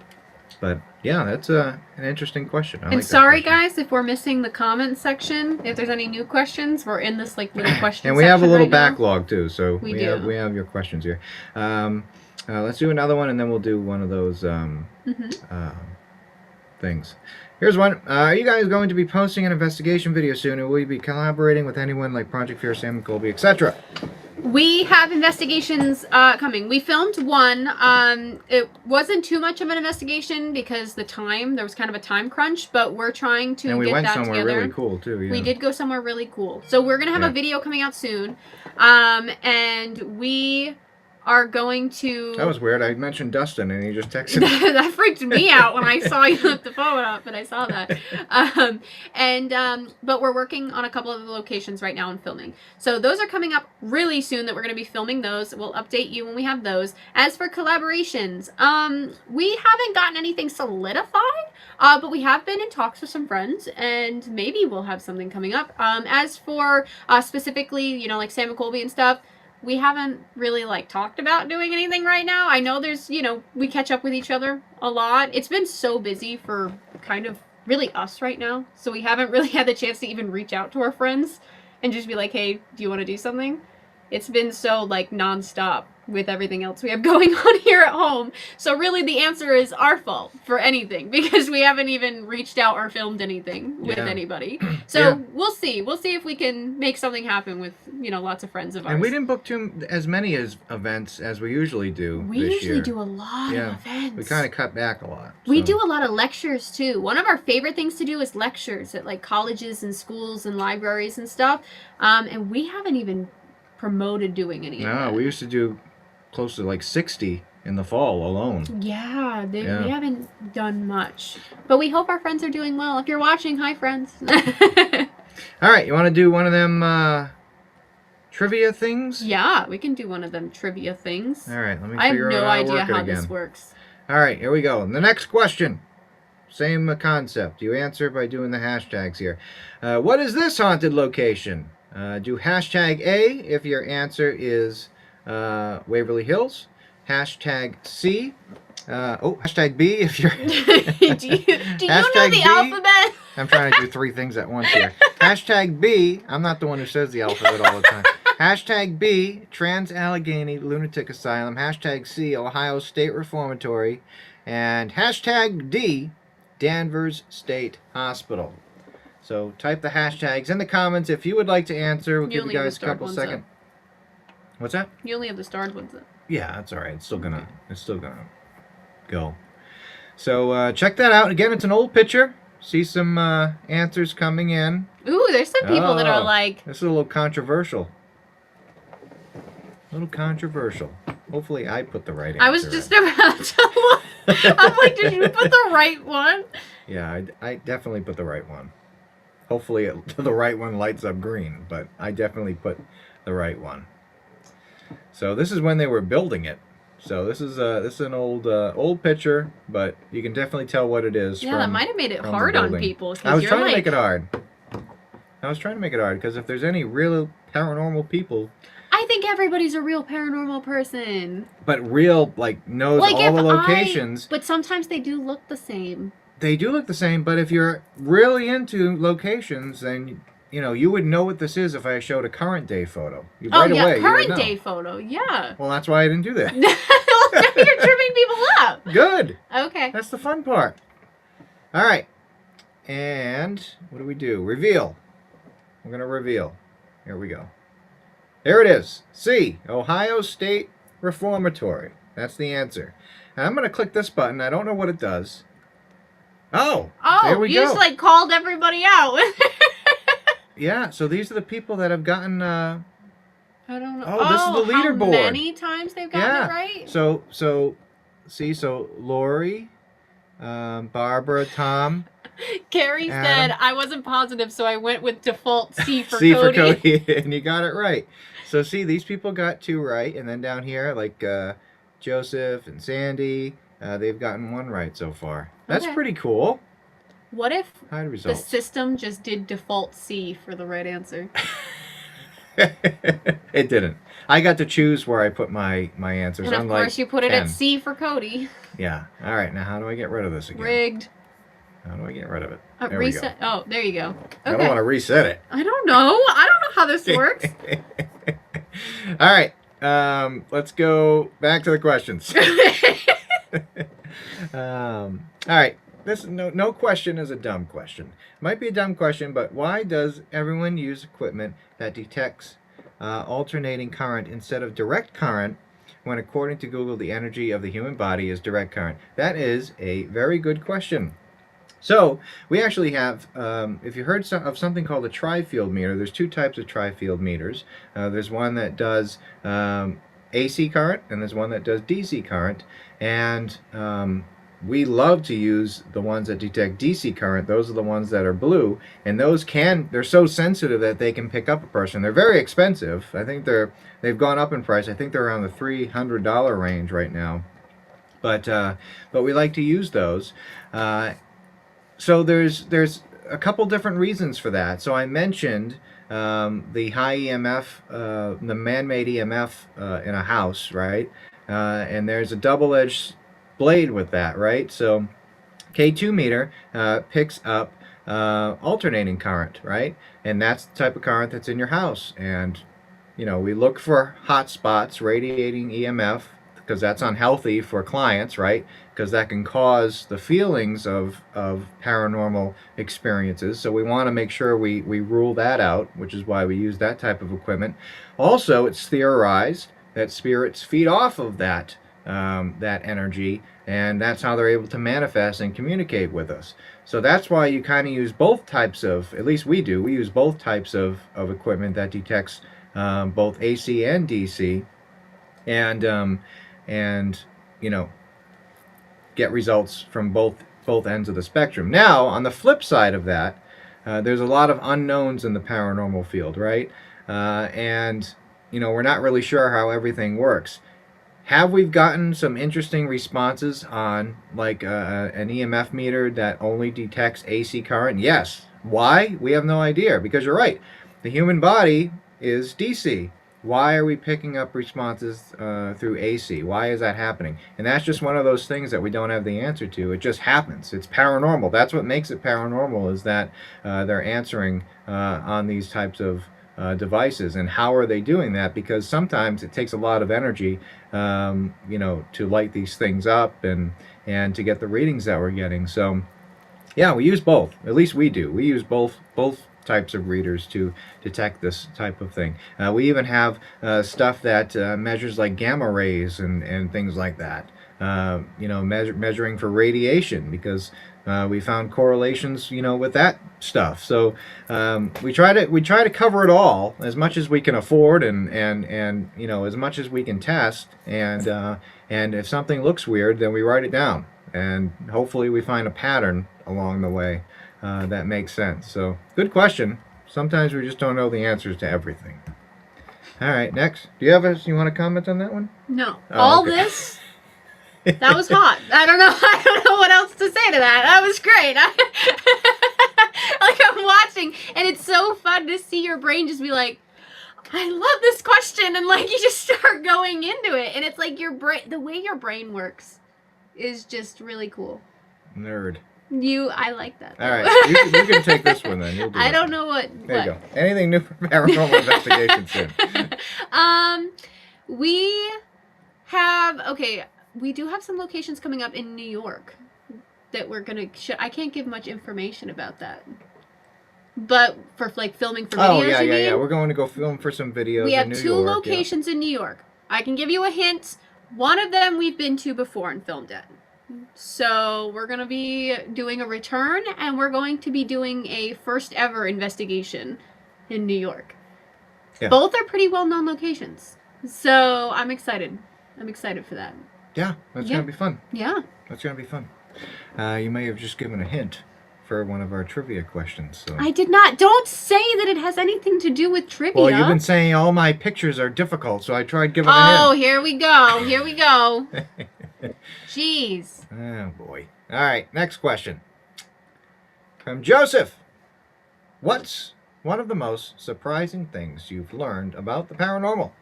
But yeah, that's an interesting question. I and like sorry, that question. guys, if we're missing the comments section. If there's any new questions, we're in this little question. And we have a little right now. backlog too, so we have your questions here. Let's do another one, and then we'll do one of those things. Here's one. Are you guys going to be posting an investigation video soon, or will you be collaborating with anyone like Project Fear, Sam Colby, etc.? We have investigations coming. We filmed one. It wasn't too much of an investigation because there was kind of a time crunch, but we're trying to get that together. And we went somewhere really cool too. Yeah. We did go somewhere really cool. So we're going to have a video coming out soon. And we are going to... That was weird. I mentioned Dustin and he just texted me. That freaked me out when I saw you lift the phone up, and I saw that. But we're working on a couple of the locations right now and filming. So those are coming up really soon that we're going to be filming those. We'll update you when we have those. As for collaborations, we haven't gotten anything solidified, but we have been in talks with some friends, and maybe we'll have something coming up. As for specifically, like Sam and Colby and stuff, we haven't really talked about doing anything right now. I know there's, we catch up with each other a lot. It's been so busy for kind of really us right now. So we haven't really had the chance to even reach out to our friends and just be like, hey, do you want to do something? It's been so nonstop with everything else we have going on here at home. So really the answer is our fault for anything because we haven't even reached out or filmed anything with anybody. So we'll see. We'll see if we can make something happen with, lots of friends of ours. And we didn't book as many events as we usually do We this usually year. do a lot of events. We kind of cut back a lot. We do a lot of lectures too. One of our favorite things to do is lectures at colleges and schools and libraries and stuff. And we haven't even promoted doing any of that. No, we used to do close to 60 in the fall alone. Yeah, we haven't done much. But we hope our friends are doing well. If you're watching, hi friends. All right, you want to do one of them trivia things? Yeah, we can do one of them trivia things. All right, let me I have figure no out idea how again. this works. All right, here we go. The next question. Same concept. You answer by doing the hashtags here. What is this haunted location? Do hashtag A if your answer is Waverly Hills. Hashtag C. Hashtag B if you're... do you know the alphabet? I'm trying to do 3 things at once here. Hashtag B. I'm not the one who says the alphabet all the time. Hashtag B, Trans-Allegheny Lunatic Asylum. Hashtag C, Ohio State Reformatory. And hashtag D, Danvers State Hospital. So type the hashtags in the comments if you would like to answer. We'll give you guys a couple seconds. What's that? You only have the starred ones up. Yeah, that's all right. It's still gonna go. So check that out. Again, it's an old picture. See some answers coming in. Ooh, there's some people that are like... This is a little controversial. Hopefully I put the right answer I was just about to look. I'm like, did you put the right one? Yeah, I definitely put the right one. Hopefully the right one lights up green, but I definitely put the right one. So this is when they were building it. So this is an old picture, but you can definitely tell what it is. Yeah, that might have made it hard on people. I was trying to make it hard. Because if there's any real paranormal people, I think everybody's a real paranormal person. But real knows all the locations. But sometimes they do look the same. They do look the same, but if you're really into locations, then you would know what this is if I showed a current day photo. Current day photo, yeah. Well, that's why I didn't do that. You're tripping people up. Good. Okay. That's the fun part. All right. And what do we do? Reveal. We're going to reveal. Here we go. There it is. C, Ohio State Reformatory. That's the answer. And I'm going to click this button. I don't know what it does. Oh, there we go. You just called everybody out. Yeah, so these are the people that have gotten... I don't know. Oh, this is the leaderboard. How many times they've gotten it right? So see, so Lori, Barbara, Tom, Carrie Adam. said I wasn't positive, so I went with default C for C Cody. for Cody, and you got it right. So see, these people got 2 right, and then down here, like Joseph and Sandy, they've gotten 1 right so far. That's Okay. pretty cool. What if High the results. system just did default C for the right answer? It didn't. I got to choose where I put my answers. And of unlike course you put it Ken. at C for Cody. Yeah. All right. Now, how do I get rid of this again? Rigged. How do I get rid of it? There we Reset. Oh, there you go. Okay. I don't want to reset it. I don't know. I don't know how this works. All right. Let's go back to the questions. All right. This no question is a dumb question. Might be a dumb question, but why does everyone use equipment that detects alternating current instead of direct current when, according to Google, the energy of the human body is direct current? That is a very good question. So we actually have, if you heard of something called a tri-field meter, there's 2 types of tri-field meters. There's one that does AC current, and there's one that does DC current. And we love to use the ones that detect DC current. Those are the ones that are blue, and they're so sensitive that they can pick up a person. They're very expensive. I think they've gone up in price. I think they're around the $300 range right now. But we like to use those. So there's a couple different reasons for that. So I mentioned the high EMF, the man-made EMF in a house, right? And there's a double-edged blade with that, right? So K2 meter picks up alternating current, right? And that's the type of current that's in your house. And, we look for hot spots, radiating EMF, because that's unhealthy for clients, right? Because that can cause the feelings of paranormal experiences. So we want to make sure we rule that out, which is why we use that type of equipment. Also, it's theorized that spirits feed off of that energy, and that's how they're able to manifest and communicate with us. So that's why you kind of use both types of, at least we do, we use both types of equipment that detects both AC and DC, and get results from both ends of the spectrum. Now, on the flip side of that, there's a lot of unknowns in the paranormal field, right? And we're not really sure how everything works. Have we gotten some interesting responses on like an EMF meter that only detects AC current? Yes. Why? We have no idea, because you're right. The human body is DC. Why are we picking up responses through AC? Why is that happening? And that's just one of those things that we don't have the answer to. It just happens. It's paranormal. That's what makes it paranormal, is that they're answering on these types of devices. And how are they doing that? Because sometimes it takes a lot of energy, to light these things up and to get the readings that we're getting. So, yeah, we use both. At least we do. We use both types of readers to detect this type of thing. We even have stuff that measures like gamma rays and things like that. Measuring for radiation, because we found correlations, with that stuff. So we try to cover it all as much as we can afford, and as much as we can test. And if something looks weird, then we write it down, and hopefully we find a pattern along the way that makes sense. So, good question. Sometimes we just don't know the answers to everything. All right, next. Do you want to comment on that one? No. Oh, okay. This, that was hot. I don't know what else to say to that. That was great. Like, I'm watching, and it's so fun to see your brain just be like, I love this question, and like you just start going into it, and it's like your brain, the way your brain works is just really cool. Nerd. I like that. All right, you can take this one then. You'll do I it. don't know what. There you go. Anything new for paranormal investigations then? We do have some locations coming up in New York that we're gonna. I can't give much information about that. But for like filming for videos, yeah. We're going to go film for some videos. We have in New 2 York, locations in New York. I can give you a hint. One of them we've been to before and filmed at. So we're going to be doing a return, and we're going to be doing a first ever investigation in New York. Yeah. Both are pretty well-known locations. So I'm excited. I'm excited for that. Yeah, that's Yeah. going to be fun. Yeah. That's going to be fun. You may have just given a hint for one of our trivia questions. So. I did not. Don't say that it has anything to do with trivia. Well, you've been saying all my pictures are difficult, so I tried giving a Oh, hint. here we go. Here we go. Jeez. Oh, boy. All right, next question. From Joseph. What's one of the most surprising things you've learned about the paranormal?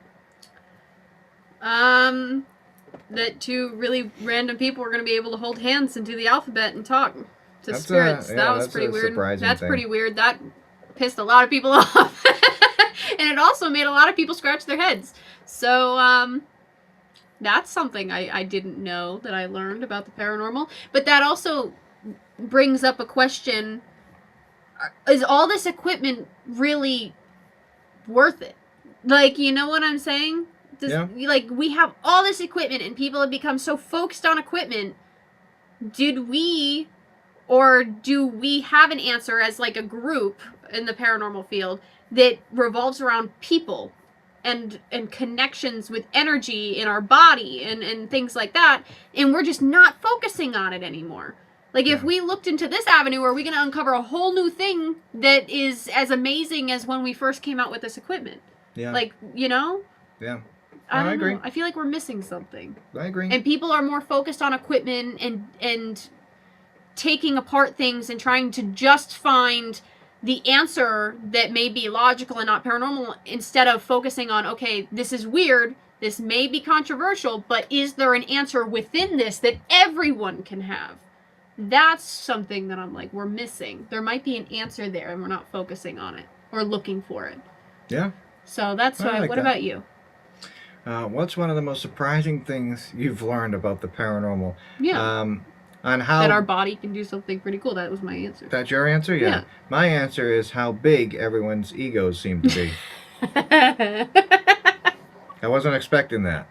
That two really random people were going to be able to hold hands and do the alphabet and talk to That's spirits. That was that's pretty a weird. surprising That's thing. pretty weird. That pissed a lot of people off. And it also made a lot of people scratch their heads. So, that's something I didn't know that I learned about the paranormal. But that also brings up a question. Is all this equipment really worth it? Like, you know what I'm saying? Like, we have all this equipment and people have become so focused on equipment. Do we have an answer as like a group in the paranormal field that revolves around people and connections with energy in our body and things like that, and we're just not focusing on it anymore? Like, if we looked into this avenue, are we going to uncover a whole new thing that is as amazing as when we first came out with this equipment? Yeah. Like, you know? Yeah. I agree. know. I feel like we're missing something. I agree. And people are more focused on equipment and taking apart things and trying to just find the answer that may be logical and not paranormal, instead of focusing on, okay, this is weird, this may be controversial, but is there an answer within this that everyone can have? That's something that I'm like, we're missing. There might be an answer there and we're not focusing on it or looking for it. Yeah. So that's why. What about you? What's one of the most surprising things you've learned about the paranormal? Yeah. On how that our body can do something pretty cool. That was my answer. That's your answer? Yeah. My answer is how big everyone's egos seem to be. I wasn't expecting that.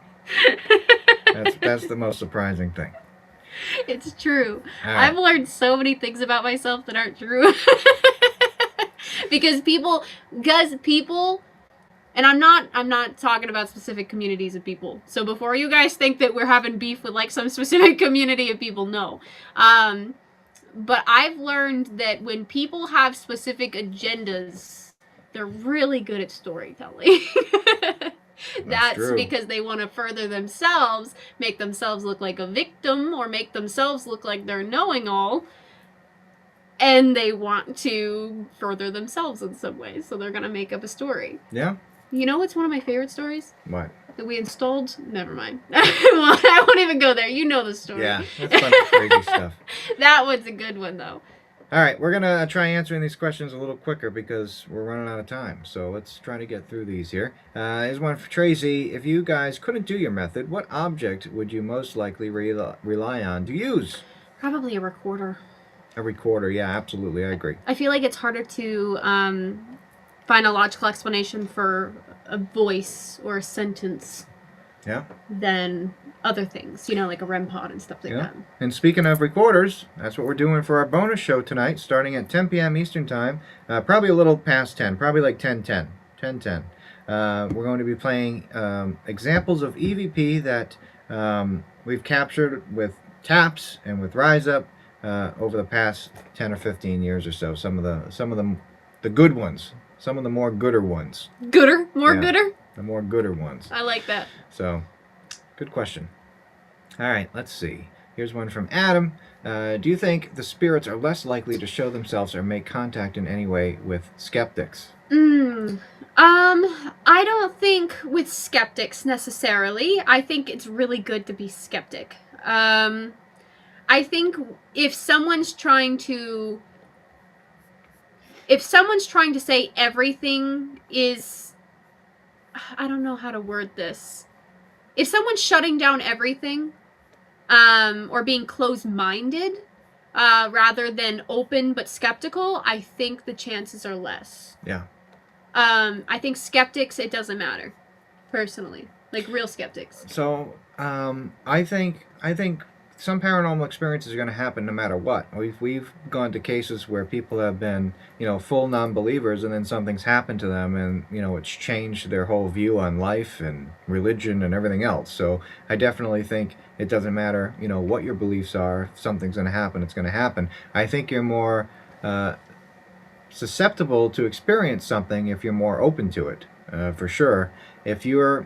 That's the most surprising thing. It's true. Right. I've learned so many things about myself that aren't true. because people, and I'm not talking about specific communities of people. So before you guys think that we're having beef with like some specific community of people, no. But I've learned that when people have specific agendas, they're really good at storytelling. That's because they want to further themselves, make themselves look like a victim, or make themselves look like they're knowing-all, and they want to further themselves in some way, so they're going to make up a story. Yeah. You know what's one of my favorite stories? What? That we installed? Never mind. Well, I won't even go there. You know the story. Yeah, that's a bunch of crazy stuff. That one's a good one, though. All right, we're going to try answering these questions a little quicker because we're running out of time. So let's try to get through these here. Here's one for Tracy. If you guys couldn't do your method, what object would you most likely rely on to use? Probably a recorder. A recorder, yeah, absolutely. I agree. I feel like it's harder to find a logical explanation for a voice or a sentence than other things, you know, like a REM pod and stuff like that. And speaking of recorders, that's what we're doing for our bonus show tonight, starting at 10 p.m. Eastern Time, probably a little past 10, probably like 10:10. We're going to be playing examples of EVP that we've captured with TAPS and with RISEUP over the past 10 or 15 years or so. Some of the good ones, some of the more gooder ones. Gooder? Gooder? The more gooder ones. I like that. So, good question. All right, let's see. Here's one from Adam. Do you think the spirits are less likely to show themselves or make contact in any way with skeptics? I don't think with skeptics necessarily. I think it's really good to be skeptic. I think if someone's trying to say everything is, I don't know how to word this. If someone's shutting down everything, or being closed-minded, rather than open but skeptical, I think the chances are less. Yeah. I think skeptics, it doesn't matter, personally. Like real skeptics. So, I think some paranormal experiences are going to happen no matter what. We've gone to cases where people have been, full non-believers, and then something's happened to them, and it's changed their whole view on life and religion and everything else. So I definitely think it doesn't matter, what your beliefs are. If something's going to happen, it's going to happen. I think you're more susceptible to experience something if you're more open to it, for sure. If you're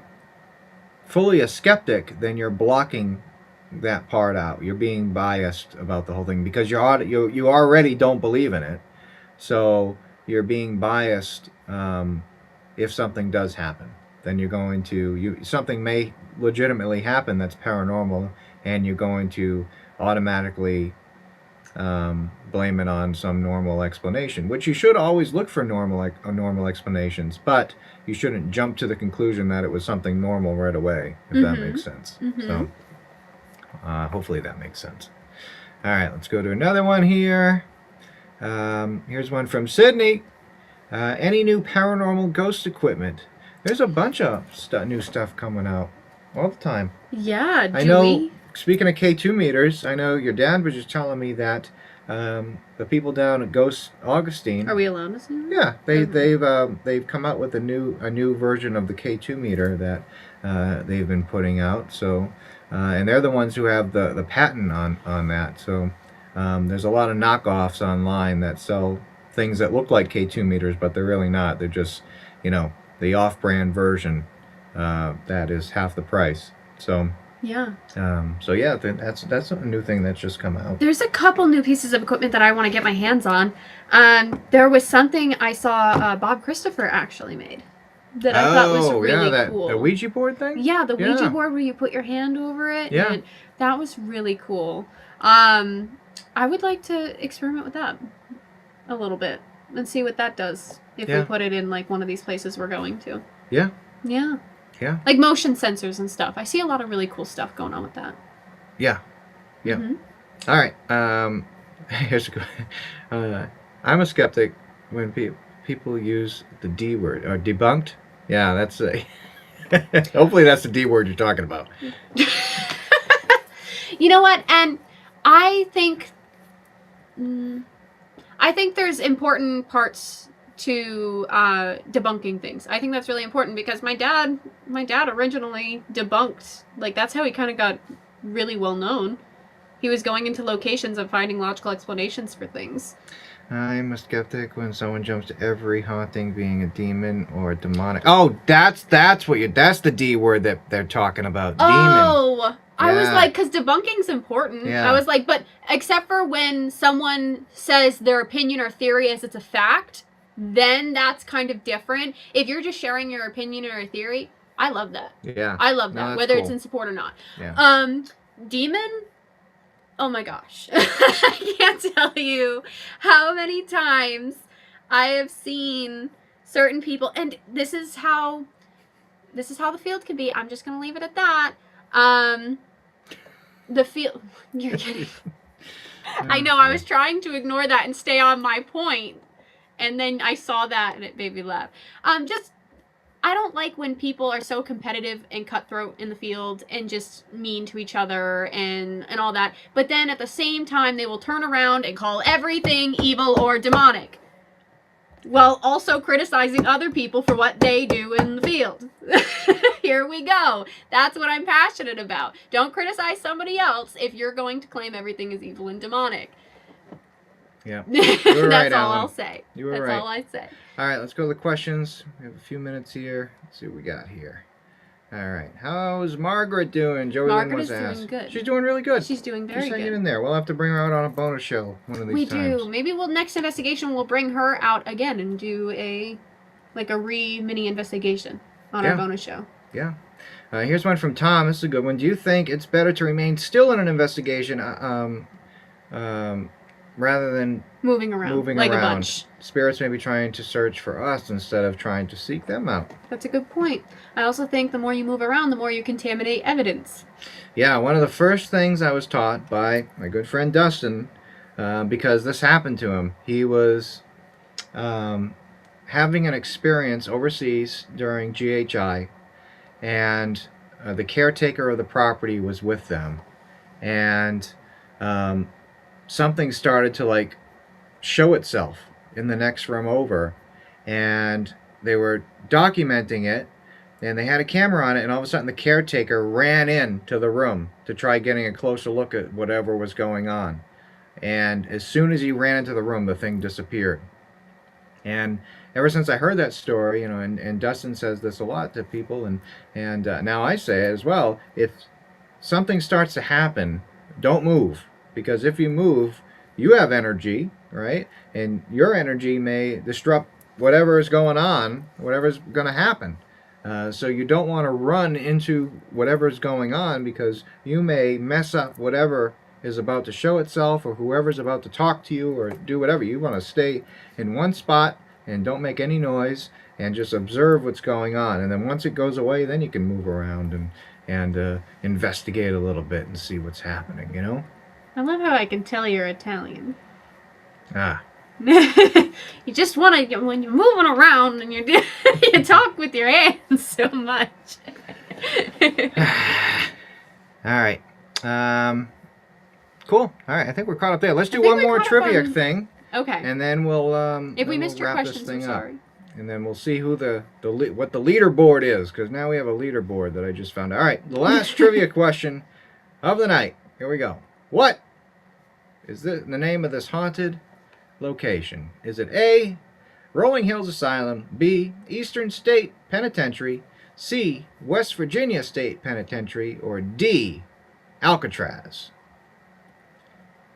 fully a skeptic, then you're blocking that part out. You're being biased about the whole thing because you already don't believe in it. So you're being biased. If something does happen, then you're going to something may legitimately happen that's paranormal, and you're going to automatically blame it on some normal explanation, which you should always look for normal explanations, but you shouldn't jump to the conclusion that it was something normal right away, if that makes sense. So hopefully that makes sense. All right, let's go to another one here. Here's one from Sydney. Any new paranormal ghost equipment? There's a bunch of new stuff coming out all the time. Yeah, I know. Speaking of K2 meters, I know your dad was just telling me that the people down at Ghost Augustine. Are we allowed to say that? Yeah, they've come out with a new version of the K2 meter that they've been putting out. So, and they're the ones who have the patent on that. So, there's a lot of knockoffs online that sell things that look like K2 meters, but they're really not. They're just, the off-brand version that is half the price. So. Yeah. That's a new thing that's just come out. There's a couple new pieces of equipment that I want to get my hands on. There was something I saw Bob Christopher actually made that I thought was really cool. The Ouija board thing? Yeah, the Ouija board where you put your hand over it. Yeah. And that was really cool. I would like to experiment with that a little bit and see what that does if we put it in like one of these places we're going to. Yeah. Yeah. Yeah. Like motion sensors and stuff. I see a lot of really cool stuff going on with that. Yeah. Yeah. Mm-hmm. All right. Here's a good. I'm a skeptic when people use the D word or debunked. Yeah, that's a. Hopefully, that's the D word you're talking about. You know what? And I think there's important parts to debunking things. I think that's really important because my dad originally debunked, like that's how he kind of got really well known. He was going into locations and finding logical explanations for things. I'm a skeptic when someone jumps to every haunting being a demon or a demonic. Oh, that's the D word that they're talking about. Demon. Oh, I was like, because debunking's important. Yeah. I was like, but except for when someone says their opinion or theory as it's a fact, then that's kind of different. If you're just sharing your opinion or a theory, I love that. Yeah. I love that, whether it's in support or not. Yeah. Demon, oh my gosh. I can't tell you how many times I have seen certain people, and this is how the field can be. I'm just going to leave it at that. The field, you're kidding. I know, I was trying to ignore that and stay on my point. And then I saw that and it made me laugh. I don't like when people are so competitive and cutthroat in the field and just mean to each other and all that. But then at the same time, they will turn around and call everything evil or demonic, while also criticizing other people for what they do in the field. Here we go. That's what I'm passionate about. Don't criticize somebody else if you're going to claim everything is evil and demonic. Yeah. That's all I'll say. You were right. right. That's all I say. All right, let's go to the questions. We have a few minutes here. Let's see what we got here. All right. How's Margaret doing? Joey Lynn was asked. Doing good. She's doing really good. She's doing very Just good. hang in there. We'll have to bring her out on a bonus show one of these times. We do. Maybe next investigation we'll bring her out again and do a mini investigation on our bonus show. Yeah. Here's one from Tom. This is a good one. Do you think it's better to remain still in an investigation rather than moving around a bunch? Spirits may be trying to search for us instead of trying to seek them out. That's a good point. I also think the more you move around, the more you contaminate evidence. Yeah, one of the first things I was taught by my good friend Dustin, because this happened to him. He was having an experience overseas during GHI, and the caretaker of the property was with them. and something started to like show itself in the next room over, and they were documenting it, and they had a camera on it, and all of a sudden the caretaker ran into the room to try getting a closer look at whatever was going on. And as soon as he ran into the room, the thing disappeared. And ever since I heard that story, you know, and Dustin says this a lot to people, and now I say it as well, if something starts to happen, don't move. Because if you move, you have energy, right? And your energy may disrupt whatever is going on, whatever's going to happen. So you don't want to run into whatever's going on, because you may mess up whatever is about to show itself, or whoever's about to talk to you or do whatever. You want to stay in one spot and don't make any noise and just observe what's going on. And then once it goes away, then you can move around and investigate a little bit and see what's happening, you know? I love how I can tell you're Italian. Ah. You just want to, when you're moving around and you talk with your hands so much. All right. Cool. All right. I think we're caught up there. Let's do one more trivia thing. Okay. And then we'll if we missed we'll your wrap questions, this thing I'm up. sorry. And then we'll see who what the leaderboard is, because now we have a leaderboard that I just found out. All right. The last trivia question of the night. Here we go. What is the name of this haunted location? Is it A, Rolling Hills Asylum, B, Eastern State Penitentiary, C, West Virginia State Penitentiary, or D, Alcatraz?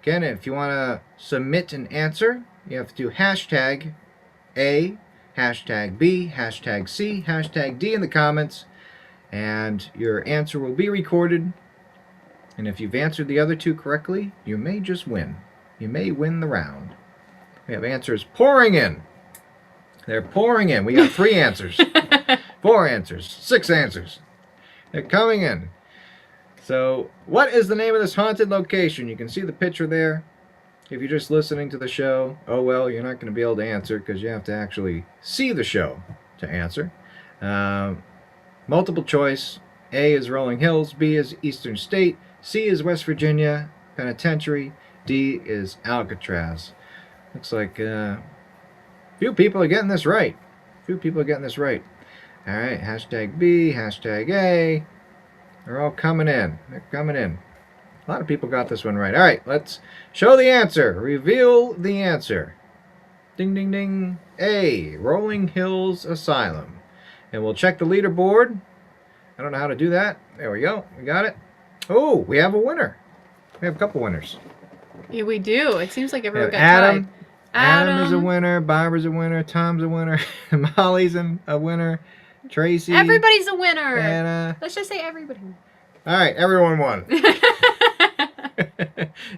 Again, if you want to submit an answer, you have to do hashtag A, hashtag B, hashtag C, hashtag D in the comments, and your answer will be recorded. And if you've answered the other two correctly, you may just win. You may win the round. We have answers pouring in. They're pouring in. We got 3 answers, 4 answers, 6 answers. They're coming in. So, what is the name of this haunted location? You can see the picture there. If you're just listening to the show, oh well, you're not going to be able to answer because you have to actually see the show to answer. Multiple choice. A is Rolling Hills, B is Eastern State, C is West Virginia Penitentiary, D is Alcatraz. Looks like few people are getting this right. Few people are getting this right. All right, hashtag B, hashtag A. They're all coming in. They're coming in. A lot of people got this one right. All right, let's show the answer. Reveal the answer. Ding, ding, ding. A, Rolling Hills Asylum. And we'll check the leaderboard. I don't know how to do that. There we go. We got it. Oh, we have a winner. We have a couple winners. Yeah, we do. It seems like everyone got Adam. tied. Adam is a winner. Barbara's a winner. Tom's a winner. Molly's a winner. Tracy. Everybody's a winner. Anna. Let's just say everybody. All right, everyone won.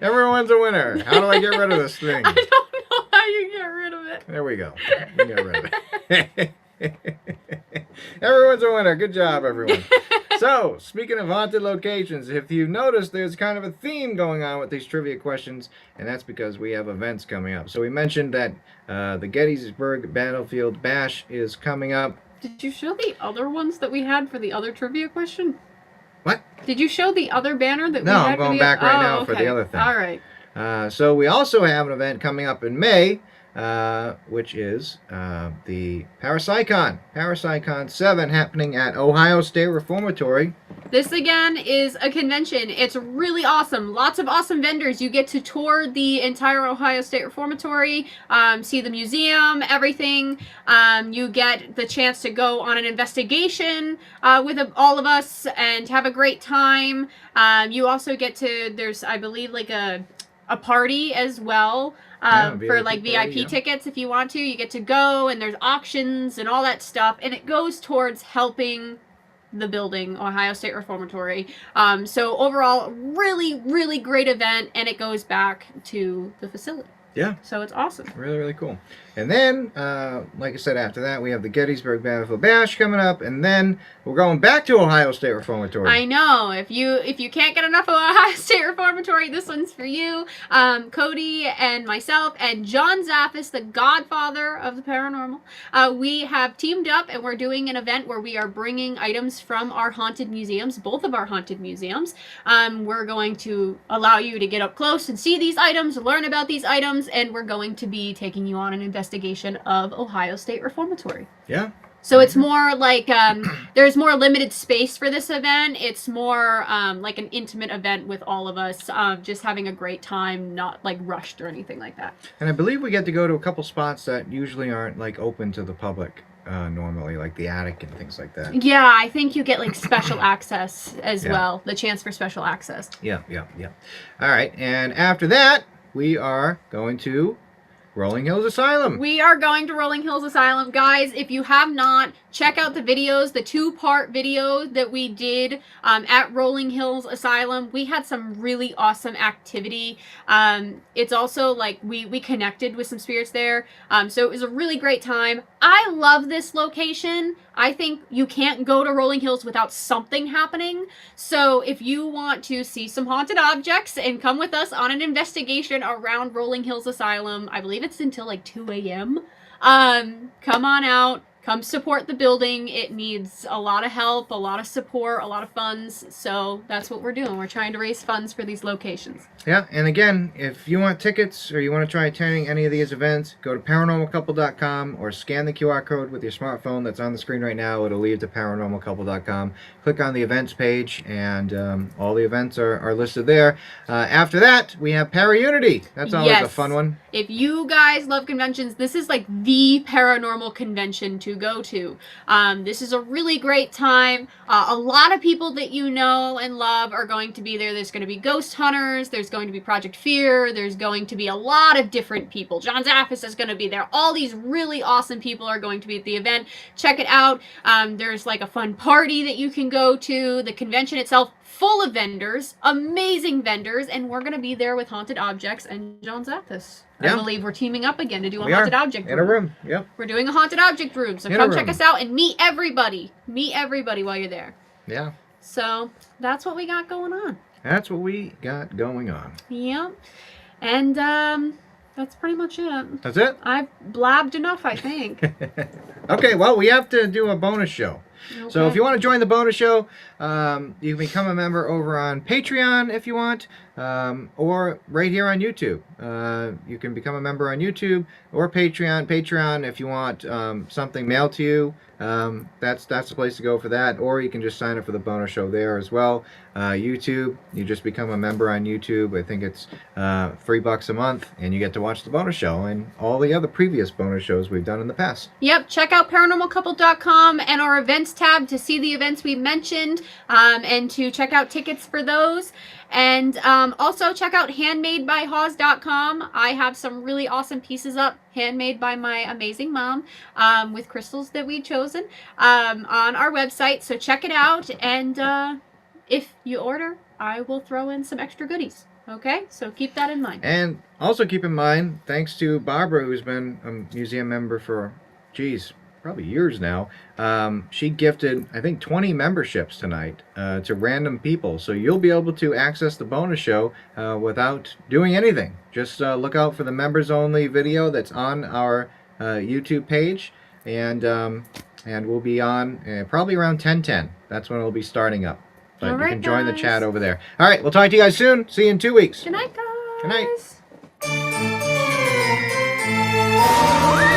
Everyone's a winner. How do I get rid of this thing? I don't know how you get rid of it. There we go. We get rid of it. Everyone's a winner. Good job, everyone. So, speaking of haunted locations, if you've noticed, there's kind of a theme going on with these trivia questions, and that's because we have events coming up. So we mentioned that the Gettysburg Battlefield Bash is coming up. Did you show the other ones that we had for the other trivia question? What? Did you show the other banner that we No, had? I'm going back right now for the other thing. All right. So we also have an event coming up in May, which is the Parapsychon 7 happening at Ohio State Reformatory. This again is a convention. It's really awesome. Lots of awesome vendors. You get to tour the entire Ohio State Reformatory, see the museum, everything. You get the chance to go on an investigation with all of us and have a great time. You also get to, there's, I believe, like a party as well. For like VIP tickets if you want to. You get to go and there's auctions and all that stuff. And it goes towards helping the building, Ohio State Reformatory. So overall, really, really great event. And it goes back to the facility. Yeah. So it's awesome. Really, really cool. And then, like I said, after that, we have the Gettysburg Battlefield Bash coming up, and then we're going back to Ohio State Reformatory. I know. If you can't get enough of Ohio State Reformatory, this one's for you. Cody and myself and John Zaffis, the godfather of the paranormal, we have teamed up, and we're doing an event where we are bringing items from our haunted museums, both of our haunted museums. We're going to allow you to get up close and see these items, learn about these items, and we're going to be taking you on an investigation of Ohio State Reformatory. Yeah. So it's more like there's more limited space for this event. It's more like an intimate event with all of us, just having a great time, not like rushed or anything like that. And I believe we get to go to a couple spots that usually aren't like open to the public normally, like the attic and things like that. Yeah, I think you get like special access as well, the chance for special access. Yeah. All right, and after that, we are going to Rolling Hills Asylum. We are going to Rolling Hills Asylum. Guys, if you have not, check out the videos, the 2-part video that we did at Rolling Hills Asylum. We had some really awesome activity. It's also like we connected with some spirits there. So it was a really great time. I love this location. I think you can't go to Rolling Hills without something happening. So if you want to see some haunted objects and come with us on an investigation around Rolling Hills Asylum, I believe it's until like 2 a.m. Come on out. Come support the building. It needs a lot of help, a lot of support, a lot of funds. So that's what we're doing. We're trying to raise funds for these locations. Yeah, and again, if you want tickets or you want to try attending any of these events, go to paranormalcouple.com or scan the QR code with your smartphone that's on the screen right now. It'll lead to paranormalcouple.com. Click on the events page, and all the events are listed there. After that, we have Para-Unity. That's always a fun one. If you guys love conventions, this is like the paranormal convention to go to. This is a really great time. A lot of people that you know and love are going to be there. There's going to be ghost hunters. There's going to be Project Fear. There's going to be a lot of different people. John Zaffis is going to be there. All these really awesome people are going to be at the event. Check it out. There's like a fun party that you can go to. The convention itself, full of vendors, amazing vendors, and we're going to be there with haunted objects and John Zaffis. I believe we're teaming up again to do a haunted object room. In a room, yep. We're doing a haunted object room, so come check us out and meet everybody. Meet everybody while you're there. Yeah. So that's what we got going on. That's what we got going on. Yep. And that's pretty much it. That's it? I've blabbed enough, I think. Okay, well, we have to do a bonus show. Okay. So if you want to join the bonus show, you can become a member over on Patreon if you want, or right here on YouTube. You can become a member on YouTube or Patreon. Patreon, if you want something mailed to you, that's the place to go for that. Or you can just sign up for the bonus show there as well. YouTube, you just become a member on YouTube. I think it's $3 a month, and you get to watch the bonus show and all the other previous bonus shows we've done in the past. Yep, check out paranormalcouple.com and our events tab to see the events we mentioned, and to check out tickets for those. And also check out handmadebyhawes.com. I have some really awesome pieces up, handmade by my amazing mom, with crystals that we've chosen, on our website. So check it out, and if you order, I will throw in some extra goodies. Okay, so keep that in mind. And also keep in mind, thanks to Barbara, who's been a museum member for, probably years now, she gifted, I think, 20 memberships tonight to random people. So you'll be able to access the bonus show without doing anything. Just look out for the members only video that's on our YouTube page, and we'll be on probably around 10:10. That's when it'll be starting up. But you can join the chat over there. All right, we'll talk to you guys soon. See you in 2 weeks. Good night, guys. Good night.